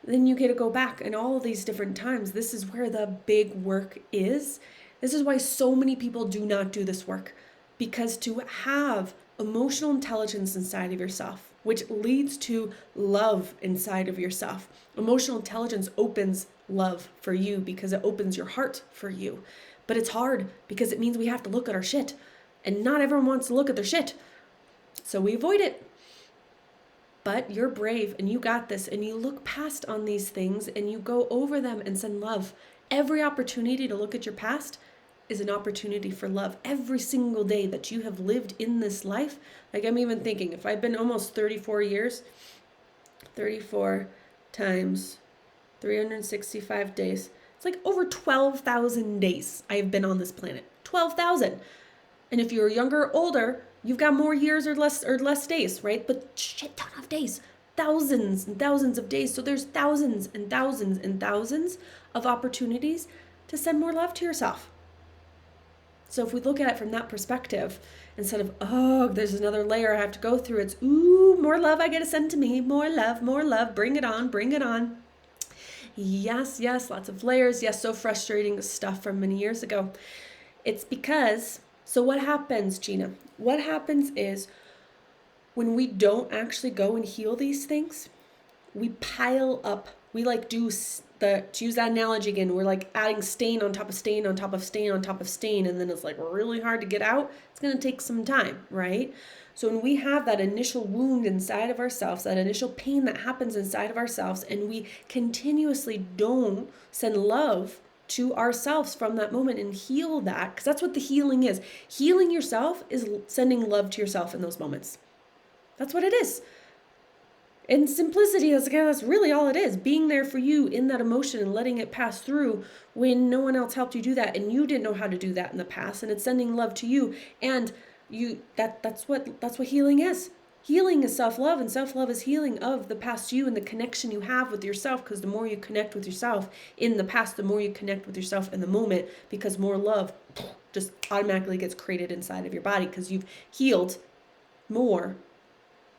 S1: then you get to go back and all of these different times. This is where the big work is. This is why so many people do not do this work, because to have emotional intelligence inside of yourself, which leads to love inside of yourself. Emotional intelligence opens love for you because it opens your heart for you. But it's hard because it means we have to look at our shit. And not everyone wants to look at their shit. So we avoid it. But you're brave and you got this, and you look past on these things and you go over them and send love. Every opportunity to look at your past is an opportunity for love. Every single day that you have lived in this life, like I'm even thinking, if I've been almost 34 years, 34 times 365 days, it's like over 12,000 days I have been on this planet. 12,000. And if you're younger or older, you've got more years or less days, right? But shit ton of days. Thousands and thousands of days. So there's thousands and thousands and thousands of opportunities to send more love to yourself. So if we look at it from that perspective, instead of, oh, there's another layer I have to go through, it's, ooh, more love I get to send to me, more love, bring it on, bring it on. Yes, lots of layers. Yes, so frustrating stuff from many years ago. It's because, so what happens, Gina? What happens is when we don't actually go and heal these things, we pile up. We like do to use that analogy again, we're like adding stain on top of stain on top of stain on top of stain, and then it's like really hard to get out. It's going to take some time, right? So when we have that initial wound inside of ourselves, that initial pain that happens inside of ourselves, and we continuously don't send love to ourselves from that moment and heal that, because that's what the healing is. Healing yourself is sending love to yourself in those moments. That's what it is. In simplicity, that's really all it is. Being there for you in that emotion and letting it pass through when no one else helped you do that, and you didn't know how to do that in the past, and it's sending love to you. And that's what healing is. Healing is self-love, and self-love is healing of the past you and the connection you have with yourself, because the more you connect with yourself in the past, the more you connect with yourself in the moment, because more love just automatically gets created inside of your body because you've healed more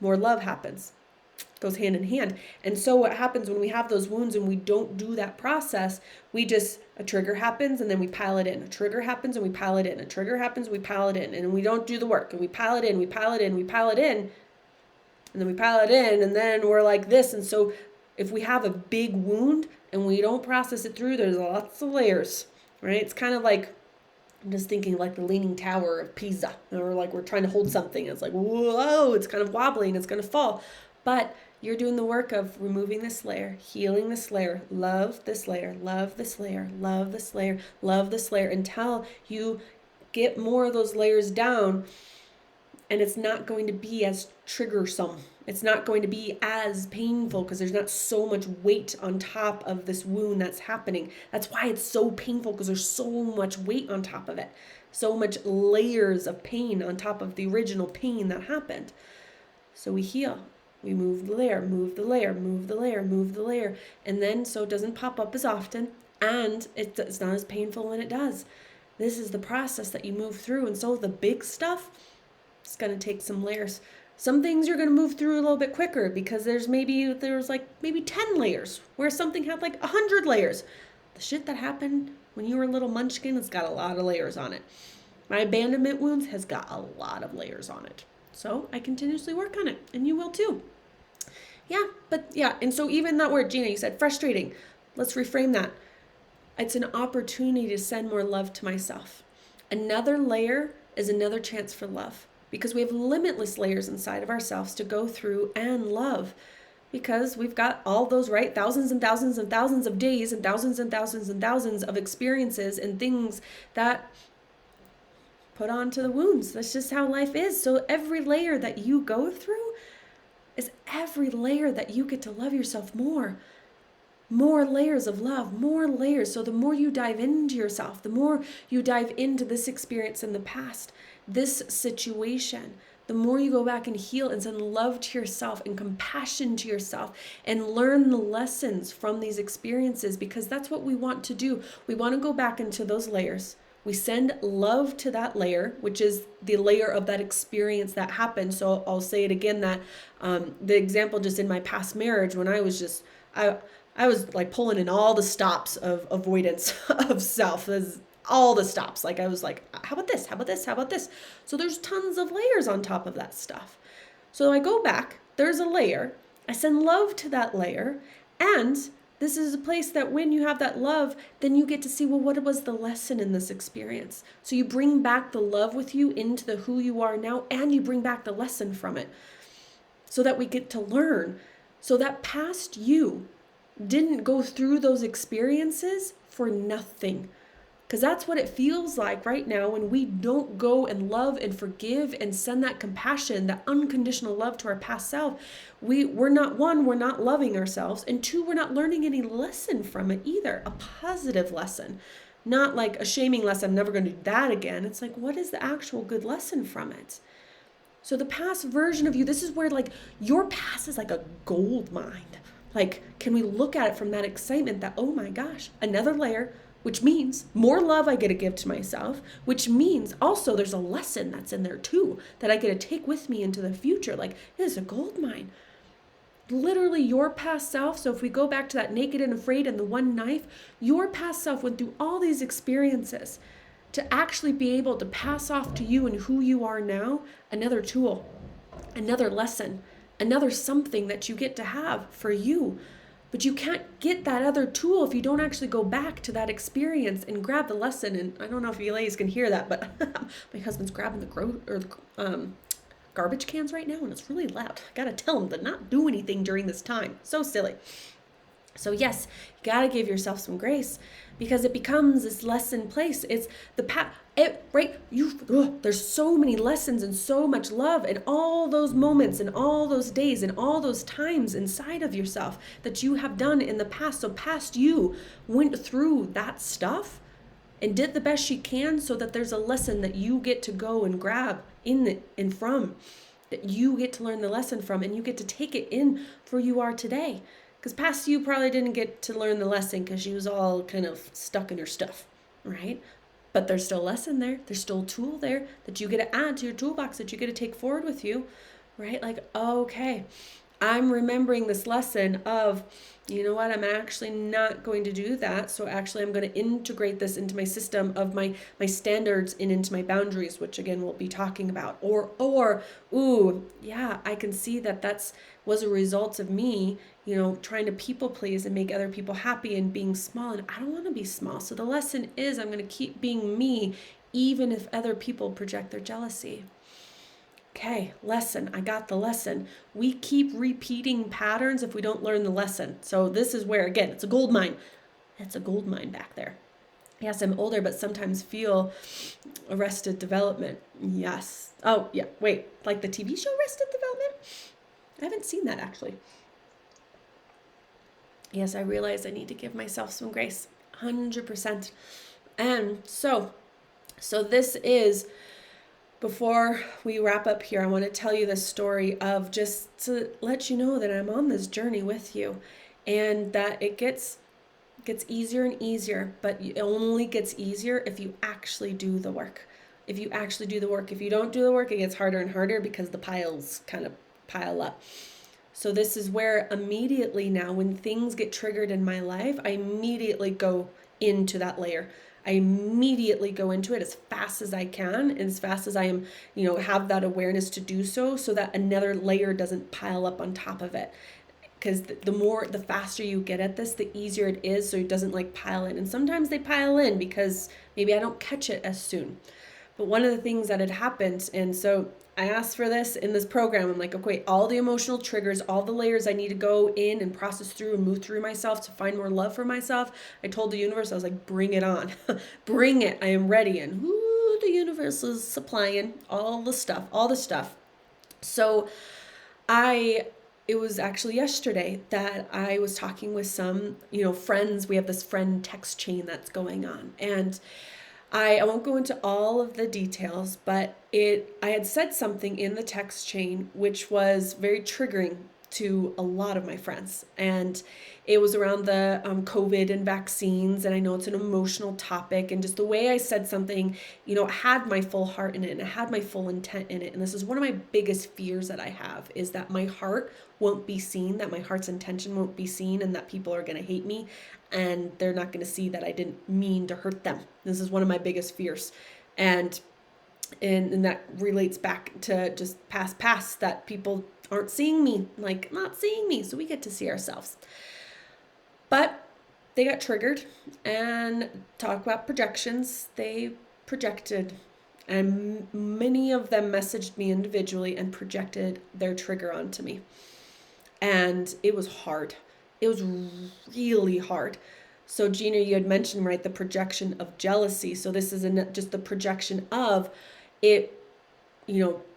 S1: love happens. Goes hand in hand. And so what happens when we have those wounds and we don't do that process, a trigger happens and then we pile it in. A trigger happens and we pile it in. A trigger happens, we pile it in. And we don't do the work, and we pile it in, we pile it in, we pile it in. And then we pile it in, and then we're like this. And so if we have a big wound and we don't process it through, there's lots of layers, right? It's kind of like, I'm just thinking like the Leaning Tower of Pisa, or like we're trying to hold something. It's like, whoa, it's kind of wobbly and it's going to fall. But you're doing the work of removing this layer, healing this layer, love this layer, love this layer, love this layer, love this layer, until you get more of those layers down, and it's not going to be as triggersome. It's not going to be as painful because there's not so much weight on top of this wound that's happening. That's why it's so painful, because there's so much weight on top of it. So much layers of pain on top of the original pain that happened. So we heal. We move the layer, move the layer, move the layer, move the layer. And then so it doesn't pop up as often, and it's not as painful when it does. This is the process that you move through. And so the big stuff, it's going to take some layers. Some things you're going to move through a little bit quicker because there's maybe 10 layers, where something had like 100 layers. The shit that happened when you were a little munchkin, it's got a lot of layers on it. My abandonment wounds has got a lot of layers on it. So I continuously work on it, and you will too. And so even that word, Gina, you said frustrating. Let's reframe that. It's an opportunity to send more love to myself. Another layer is another chance for love, because we have limitless layers inside of ourselves to go through and love, because we've got all those, right? Thousands and thousands and thousands of days and thousands and thousands and thousands of experiences and things that put onto the wounds. That's just how life is. So every layer that you go through is every layer that you get to love yourself more. More layers of love, more layers. So the more you dive into yourself, the more you dive into this experience in the past, this situation, the more you go back and heal and send love to yourself and compassion to yourself and learn the lessons from these experiences, because that's what we want to do. We want to go back into those layers. We send love to that layer, which is the layer of that experience that happened. So I'll say it again, that the example just in my past marriage, when I was I was like pulling in all the stops of avoidance of self, all the stops. Like I was like, how about this? How about this? How about this? So there's tons of layers on top of that stuff. So I go back, there's a layer, I send love to that layer, and this is a place that when you have that love, then you get to see, well, what was the lesson in this experience? So you bring back the love with you into the who you are now, and you bring back the lesson from it. so that we get to learn. So that past you didn't go through those experiences for nothing. Because that's what it feels like right now when we don't go and love and forgive and send that compassion, that unconditional love to our past self. We're not, one, we're not loving ourselves, and two, we're not learning any lesson from it either, a positive lesson. Not like a shaming lesson, I'm never going to do that again. It's like, what is the actual good lesson from it? So the past version of you, this is where like your past is like a gold mine. Like, can we look at it from that excitement that, oh my gosh, another layer, which means more love I get to give to myself, which means also there's a lesson that's in there too that I get to take with me into the future. Like, it is a gold mine. Literally your past self. So if we go back to that naked and afraid and the one knife, your past self went through all these experiences to actually be able to pass off to you and who you are now, another tool, another lesson, another something that you get to have for you. But you can't get that other tool if you don't actually go back to that experience and grab the lesson. And I don't know if you ladies can hear that, but my husband's grabbing the garbage cans right now, and it's really loud. I gotta tell him to not do anything during this time. So silly. So yes, you gotta give yourself some grace because it becomes this lesson place. It's the right? There's so many lessons and so much love and all those moments and all those days and all those times inside of yourself that you have done in the past. So past you went through that stuff and did the best she can so that there's a lesson that you get to go and grab and from, that you get to learn the lesson from, and you get to take it in for who you are today. Because past you probably didn't get to learn the lesson because she was all kind of stuck in her stuff, right? But there's still a lesson there. There's still a tool there that you get to add to your toolbox that you get to take forward with you, right? Like, okay, I'm remembering this lesson of, you know what, I'm actually not going to do that. So actually I'm going to integrate this into my system of my standards and into my boundaries, which again, we'll be talking about. Ooh, yeah, I can see that was a result of me, trying to people please and make other people happy and being small. And I don't want to be small. So the lesson is I'm going to keep being me, even if other people project their jealousy. Okay, lesson. I got the lesson. We keep repeating patterns if we don't learn the lesson. So this is where, again, it's a gold mine. It's a gold mine back there. Yes, I'm older, but sometimes feel Arrested Development. Yes. Oh, yeah. Wait, like the TV show Arrested Development? I haven't seen that actually. Yes, I realize I need to give myself some grace. 100%. And so this is... Before we wrap up here, I want to tell you the story of just to let you know that I'm on this journey with you and that it gets easier and easier, but it only gets easier if you actually do the work. If you actually do the work. If you don't do the work, it gets harder and harder because the piles kind of pile up. So this is where immediately now when things get triggered in my life, I immediately go into that layer. I immediately go into it as fast as I can and as fast as I am, have that awareness to do so that another layer doesn't pile up on top of it. Because the faster you get at this, the easier it is so it doesn't like pile in. And sometimes they pile in because maybe I don't catch it as soon. But one of the things that had happened, and so I asked for this in this program. I'm like, okay, all the emotional triggers, all the layers I need to go in and process through and move through myself to find more love for myself. I told the universe, I was like, bring it on. Bring it. I am ready. And the universe is supplying all the stuff. So it was actually yesterday that I was talking with some, friends. We have this friend text chain that's going on. And I won't go into all of the details, but I had said something in the text chain which was very triggering to a lot of my friends. And it was around the COVID and vaccines. And I know it's an emotional topic. And just the way I said something, had my full heart in it and it had my full intent in it. And this is one of my biggest fears that I have is that my heart won't be seen, that my heart's intention won't be seen, and that people are going to hate me. And they're not going to see that I didn't mean to hurt them. This is one of my biggest fears. And that relates back to just past that people aren't seeing me, like not seeing me. So we get to see ourselves. But they got triggered and talk about projections. They projected And many of them messaged me individually and projected their trigger onto me. And it was hard. It was really hard. So Gina, you had mentioned, right, the projection of jealousy. So this is just the projection of it.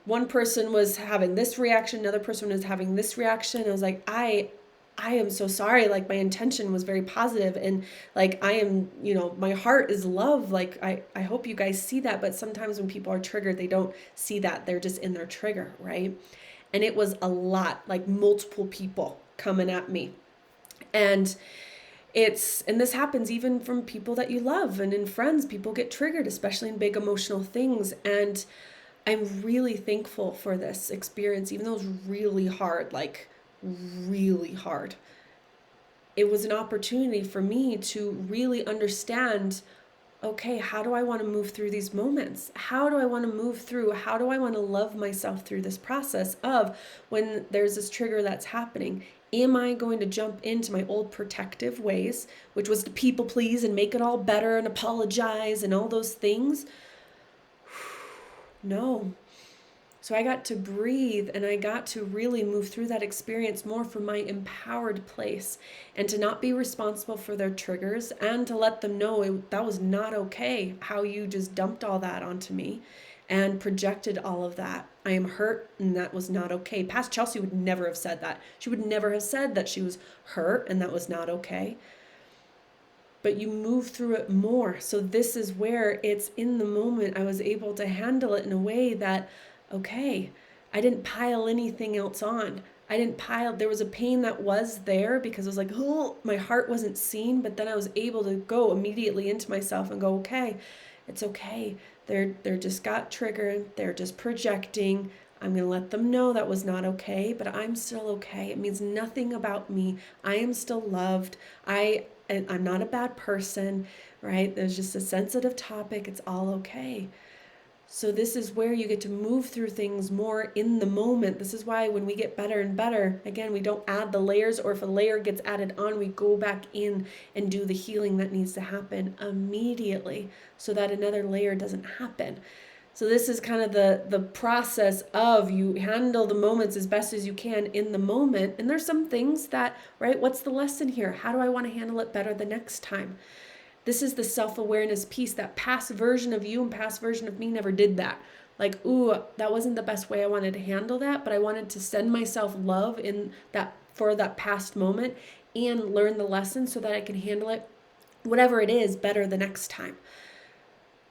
S1: One person was having this reaction, another person was having this reaction. I was like, I am so sorry. Like, my intention was very positive, and like, I am, my heart is love. Like, I hope you guys see that. But sometimes when people are triggered, they don't see that. They're just in their trigger, right? And it was a lot, like multiple people coming at me. And this happens even from people that you love and in friends. People get triggered, especially in big emotional things. And I'm really thankful for this experience, even though it was really hard, like really hard. It was an opportunity for me to really understand, okay, how do I want to move through these moments? How do I want to move through? How do I want to love myself through this process of when there's this trigger that's happening? Am I going to jump into my old protective ways, which was to people please and make it all better and apologize and all those things? No. So I got to breathe, and I got to really move through that experience more from my empowered place, and to not be responsible for their triggers, and to let them know that was not okay, how you just dumped all that onto me and projected all of that. I am hurt, and that was not okay. Past Chelsea would never have said that. She would never have said that she was hurt and that was not okay. But you move through it more. So this is where it's in the moment I was able to handle it in a way that, okay, I didn't pile anything else on. There was a pain that was there because I was like, oh, my heart wasn't seen. But then I was able to go immediately into myself and go, okay, it's okay. They're just got triggered. They're just projecting. I'm going to let them know that was not okay, but I'm still okay. It means nothing about me. I am still loved. I'm not a bad person, right? There's just a sensitive topic. It's all okay. So this is where you get to move through things more in the moment. This is why when we get better and better, again, we don't add the layers, or if a layer gets added on, we go back in and do the healing that needs to happen immediately so that another layer doesn't happen. So this is kind of the process of you handle the moments as best as you can in the moment. And there's some things that, right, what's the lesson here? How do I want to handle it better the next time? This is the self-awareness piece. That past version of you and past version of me never did that. Like, ooh, that wasn't the best way I wanted to handle that, but I wanted to send myself love in that for that past moment and learn the lesson so that I can handle it, whatever it is, better the next time.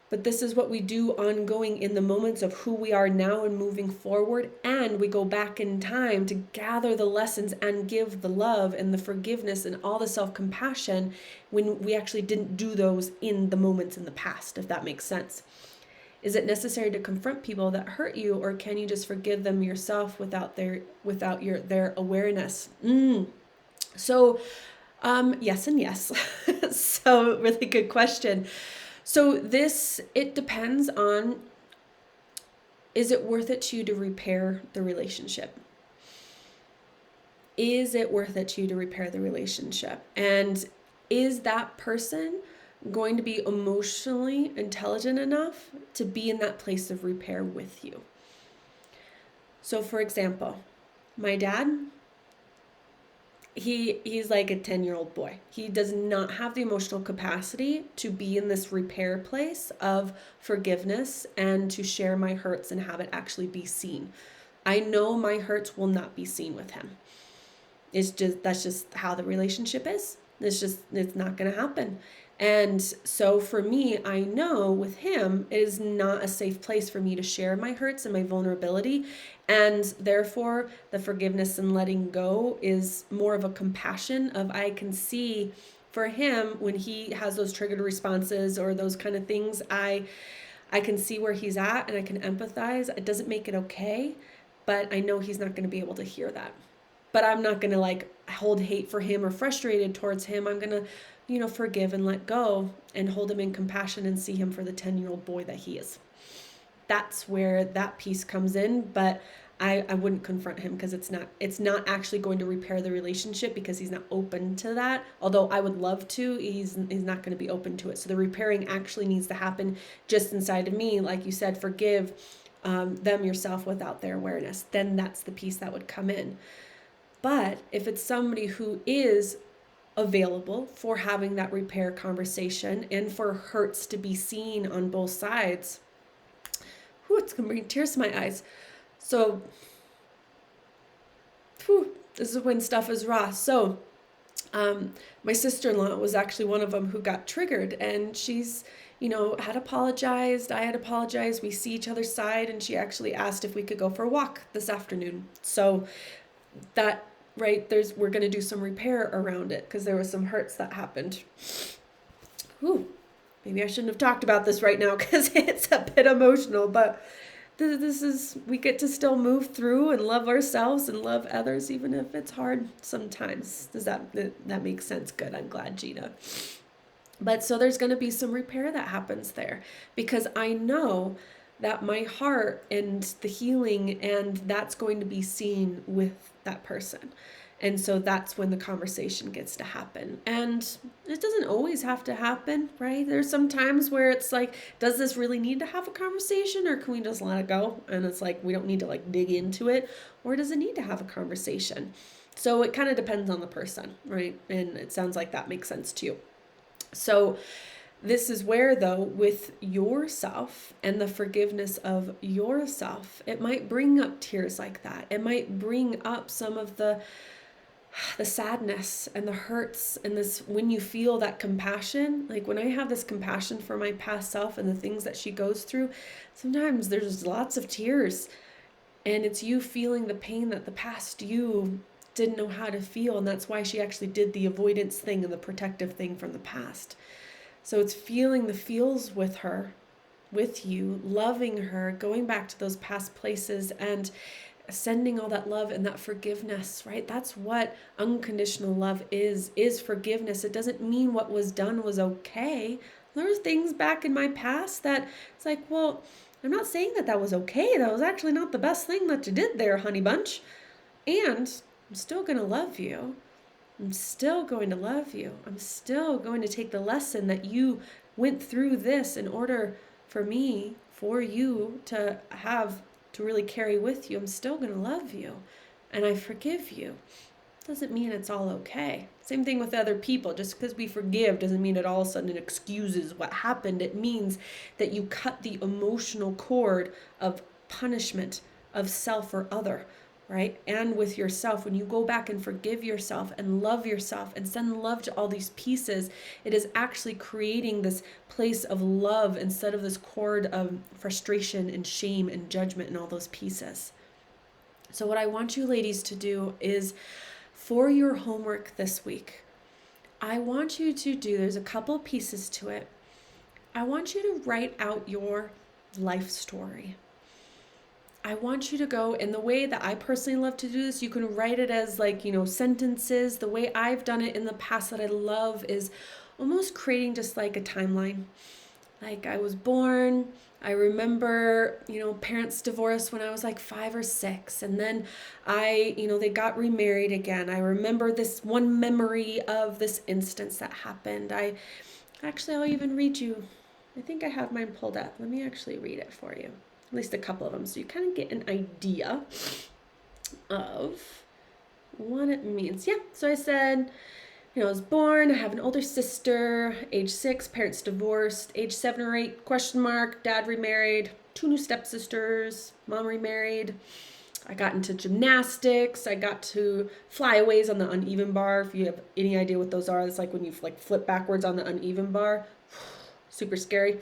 S1: But this is what we do ongoing in the moments of who we are now and moving forward. And we go back in time to gather the lessons and give the love and the forgiveness and all the self-compassion when we actually didn't do those in the moments in the past, if that makes sense. Is it necessary to confront people that hurt you, or can you just forgive them yourself without their awareness? So, yes and yes. So really good question. So it depends on, is it worth it to you to repair the relationship? Is it worth it to you to repair the relationship? And is that person going to be emotionally intelligent enough to be in that place of repair with you? So for example, my dad, he's like a 10-year-old boy. He does not have the emotional capacity to be in this repair place of forgiveness and to share my hurts and have it actually be seen. I know my hurts will not be seen with him. That's just how the relationship is. It's not going to happen. And so for me, I know with him, it is not a safe place for me to share my hurts and my vulnerability. And therefore, the forgiveness and letting go is more of a compassion of, I can see for him when he has those triggered responses or those kind of things, I can see where he's at and I can empathize. It doesn't make it okay, but I know he's not going to be able to hear that. But I'm not going to like hold hate for him or frustrated towards him. I'm going to, forgive and let go and hold him in compassion and see him for the 10-year-old boy that he is. That's where that piece comes in. But I wouldn't confront him, because it's not actually going to repair the relationship, because he's not open to that. Although I would love to, he's not going to be open to it. So the repairing actually needs to happen just inside of me. Like you said, forgive them, yourself, without their awareness. Then that's the piece that would come in. But if it's somebody who is available for having that repair conversation and for hurts to be seen on both sides, it's going to bring tears to my eyes. So, this is when stuff is raw. So, my sister-in-law was actually one of them who got triggered, and she's, had apologized. I had apologized. We see each other's side, and she actually asked if we could go for a walk this afternoon. So that, right, we're going to do some repair around it, because there was some hurts that happened. Maybe I shouldn't have talked about this right now, because it's a bit emotional, but we get to still move through and love ourselves and love others, even if it's hard sometimes. Does that make sense? Good. I'm glad, Gina. But so there's going to be some repair that happens there, because I know that my heart and the healing, and that's going to be seen with that person. And so that's when the conversation gets to happen. And it doesn't always have to happen, right? There's some times where it's like, does this really need to have a conversation, or can we just let it go? And it's like, we don't need to like dig into it, or does it need to have a conversation? So it kind of depends on the person, right? And it sounds like that makes sense to you. So this is where, though, with yourself and the forgiveness of yourself, it might bring up tears like that. It might bring up some of the sadness and the hurts, and this, when you feel that compassion, like when I have this compassion for my past self and the things that she goes through, sometimes there's lots of tears, and it's you feeling the pain that the past you didn't know how to feel, and that's why she actually did the avoidance thing and the protective thing from the past. So it's feeling the feels with her, with you, loving her, going back to those past places and sending all that love and that forgiveness, right? That's what unconditional love is forgiveness. It doesn't mean what was done was okay. There were things back in my past that it's like, well, I'm not saying that was okay. That was actually not the best thing that you did there, honey bunch. And I'm still going to love you. I'm still going to love you. I'm still going to take the lesson that you went through this in order for me, for you to have, to really carry with you. I'm still going to love you, and I forgive you. Doesn't mean it's all okay. Same thing with other people. Just because we forgive doesn't mean it all of a sudden it excuses what happened. It means that you cut the emotional cord of punishment of self or other, right? And with yourself, when you go back and forgive yourself and love yourself and send love to all these pieces, it is actually creating this place of love instead of this cord of frustration and shame and judgment and all those pieces. So what I want you ladies to do is, for your homework this week, I want you to do, there's a couple pieces to it. I want you to write out your life story. I want you to go, and the way that I personally love to do this, you can write it as like, sentences. The way I've done it in the past that I love is almost creating just like a timeline. Like, I was born, I remember, parents divorced when I was like 5 or 6. And then they got remarried again. I remember this one memory of this instance that happened. I'll even read you. I think I have mine pulled up. Let me actually read it for you. At least a couple of them, so you kind of get an idea of what it means. Yeah, so I said, I was born, I have an older sister, age 6, parents divorced, age 7 or 8, dad remarried, 2 new stepsisters, mom remarried. I got into gymnastics. I got to flyaways on the uneven bar. If you have any idea what those are, it's like when you flip backwards on the uneven bar. Super scary.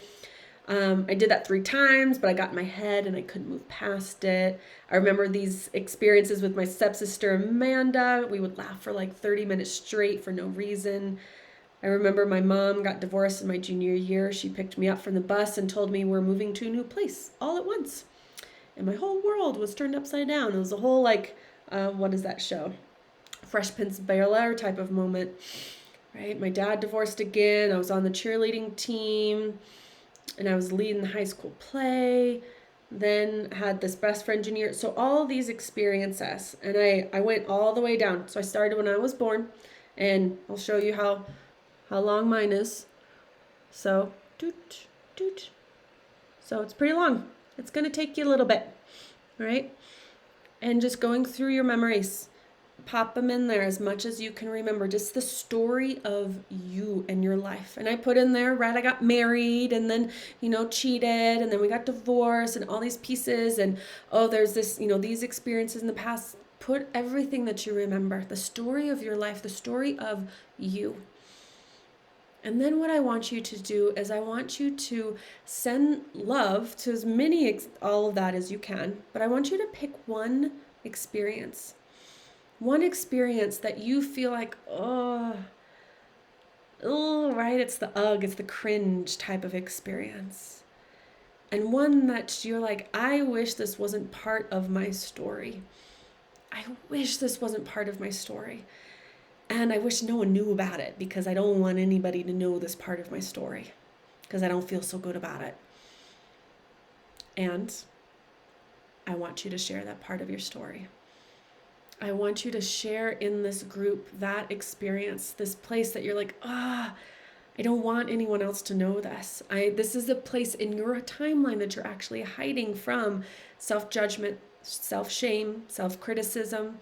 S1: I did that 3 times, but I got in my head and I couldn't move past it. I remember these experiences with my stepsister Amanda. We would laugh for like 30 minutes straight for no reason. I remember my mom got divorced in my junior year. She picked me up from the bus and told me we're moving to a new place all at once. And my whole world was turned upside down. It was a whole what is that show? Fresh Prince of Bel-Air type of moment, right? My dad divorced again. I was on the cheerleading team. And I was leading the high school play. then had this best friend junior. So all these experiences, and I went all the way down. So I started when I was born, and I'll show you how long mine is. So doot doot. So it's pretty long. It's gonna take you a little bit, right? And just going through your memories, pop them in there as much as you can remember, just the story of you and your life. And I put in there, right, I got married and then, cheated, and then we got divorced and all these pieces, and oh, there's this, these experiences in the past. Put everything that you remember, the story of your life, the story of you. And then what I want you to do is I want you to send love to as many, all of that as you can, but I want you to pick one experience that you feel like, oh, right, it's the it's the cringe type of experience. And one that you're like, I wish this wasn't part of my story. I wish this wasn't part of my story. And I wish no one knew about it because I don't want anybody to know this part of my story because I don't feel so good about it. And I want you to share that part of your story. I want you to share in this group that experience, this place that you're like, I don't want anyone else to know this. This is a place in your timeline that you're actually hiding from self-judgment, self-shame, self-criticism,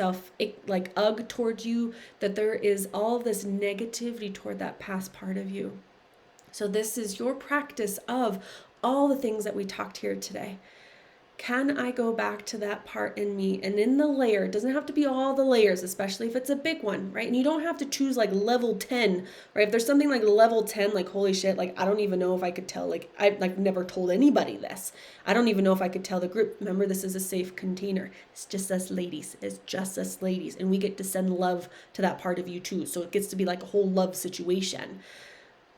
S1: ugh towards you, that there is all this negativity toward that past part of you. So this is your practice of all the things that we talked here today. Can I go back to that part in me? And in the layer, it doesn't have to be all the layers, especially if it's a big one, right? And you don't have to choose like level 10, right? If there's something like level 10, like holy shit, like I don't even know if I could tell, like I've never told anybody this. I don't even know if I could tell the group. Remember, this is a safe container. It's just us ladies. It's just us ladies. And we get to send love to that part of you too. So it gets to be like a whole love situation.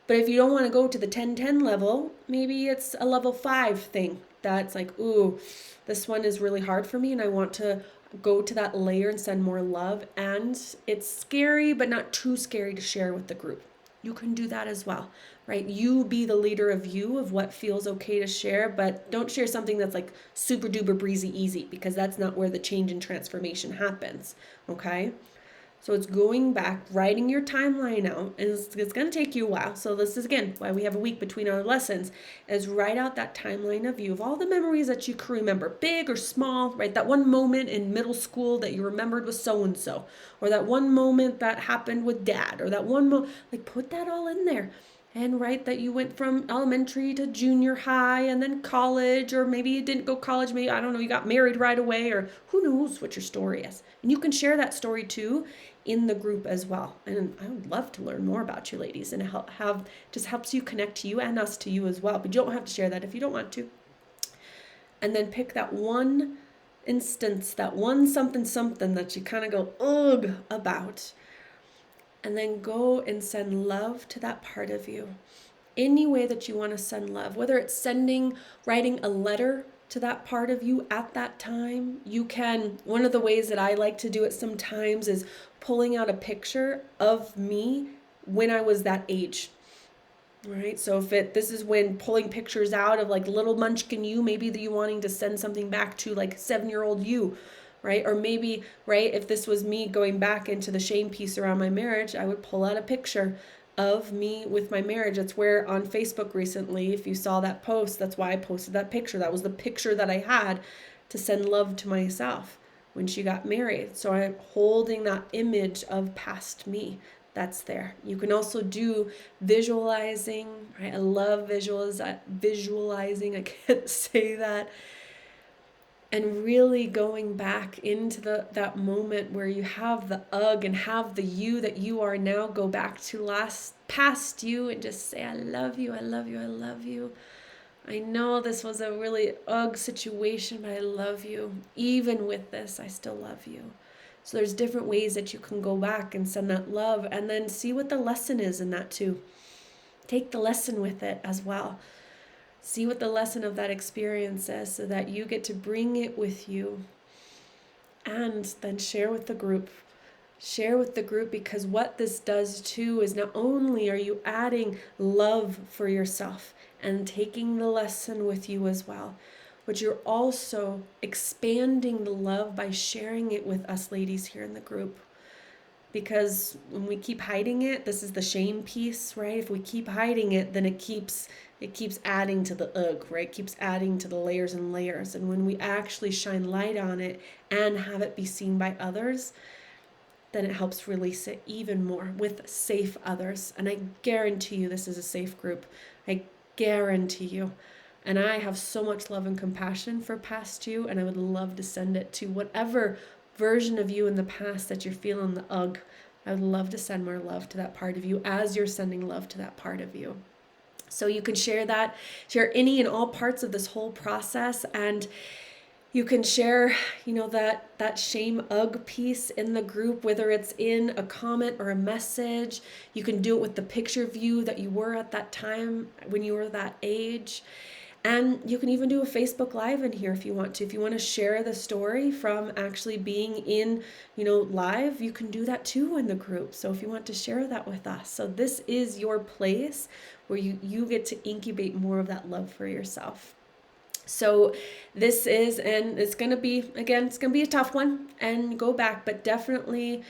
S1: But if you don't want to go to the 10-10 level, maybe it's a level 5 thing. That's like, ooh, this one is really hard for me and I want to go to that layer and send more love. And it's scary, but not too scary to share with the group. You can do that as well, right? You be the leader of you, of what feels okay to share, but don't share something that's like super duper breezy easy, because that's not where the change and transformation happens, okay? So it's going back, writing your timeline out, and it's going to take you a while. So this is, again, why we have a week between our lessons, is write out that timeline of you, of all the memories that you can remember, big or small, right? That one moment in middle school that you remembered with so-and-so, or that one moment that happened with dad, or that one moment, like put that all in there. And write that you went from elementary to junior high and then college, or maybe you didn't go college, maybe, I don't know, you got married right away, or who knows what your story is. And you can share that story too in the group as well. And I would love to learn more about you ladies, and just helps you connect to you and us to you as well. But you don't have to share that if you don't want to. And then pick that one instance, that one something that you kind of go ugh about. And then go and send love to that part of you. Any way that you want to send love, whether it's writing a letter to that part of you at that time. You can, one of the ways that I like to do it sometimes is pulling out a picture of me when I was that age. Right? So if this is when pulling pictures out of like little munchkin you, maybe that you wanting to send something back to like 7-year-old you. Right? Or maybe, right, if this was me going back into the shame piece around my marriage, I would pull out a picture of me with my marriage. That's where on Facebook recently, if you saw that post, that's why I posted that picture. That was the picture that I had to send love to myself when she got married. So I'm holding that image of past me. That's there. You can also do visualizing, right? I love visualizing. I can't say that. And really going back into that moment where you have the ugh and have the you that you are now, go back to past you and just say, I love you, I love you, I love you. I know this was a really ugh situation, but I love you. Even with this, I still love you. So there's different ways that you can go back and send that love, and then see what the lesson is in that too. Take the lesson with it as well. See what the lesson of that experience is, so that you get to bring it with you and then share with the group. Share with the group, because what this does too is not only are you adding love for yourself and taking the lesson with you as well. but you're also expanding the love by sharing it with us ladies here in the group. Because when we keep hiding it, this is the shame piece, right? If we keep hiding it, then it keeps adding to the right? Keeps adding to the layers and layers. And when we actually shine light on it and have it be seen by others, then it helps release it even more with safe others. And I guarantee you this is a safe group. I guarantee you. And I have so much love and compassion for past you, and I would love to send it to whatever version of you in the past that you're feeling the ugh. I would love to send more love to that part of you as you're sending love to that part of you. So you can share that, share any and all parts of this whole process, and you can share, that shame ugh piece in the group, whether it's in a comment or a message. You can do it with the picture of you that you were at that time when you were that age. And you can even do a Facebook Live in here if you want to. If you want to share the story from actually being in, live, you can do that too in the group. So if you want to share that with us. So this is your place where you get to incubate more of that love for yourself. So this is, and it's going to be, again, it's going to be a tough one, and go back, but definitely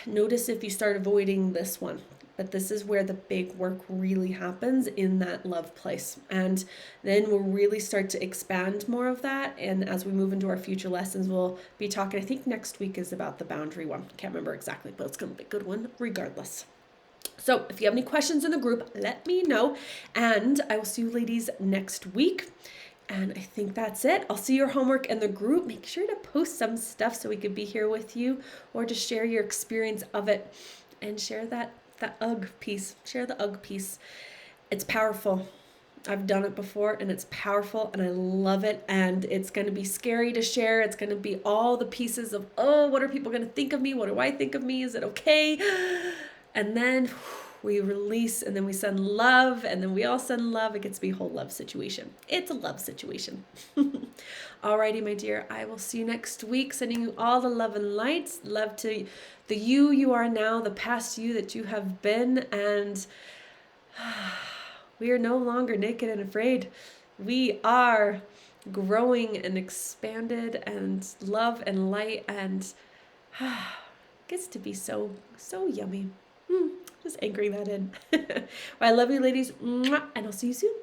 S1: notice if you start avoiding this one. But this is where the big work really happens, in that love place. And then we'll really start to expand more of that. And as we move into our future lessons, we'll be talking, I think next week is about the boundary one. Can't remember exactly, but it's going to be a good one regardless. So if you have any questions in the group, let me know. And I will see you ladies next week. And I think that's it. I'll see your homework in the group. Make sure to post some stuff so we could be here with you, or just share your experience of it and share that ugh piece. Share the ugh piece. It's powerful. I've done it before, and it's powerful, and I love it. And it's going to be scary to share. It's going to be all the pieces of, oh, what are people going to think of me? What do I think of me? Is it okay? And then we release, and then we send love, and then we all send love. It gets to be a whole love situation. It's a love situation. Alrighty, my dear. I will see you next week. Sending you all the love and lights. Love to the you are now, the past you that you have been, and we are no longer naked and afraid. We are growing and expanded, and love and light, and gets to be so yummy. Just anchoring that in. Well, I love you, ladies, and I'll see you soon.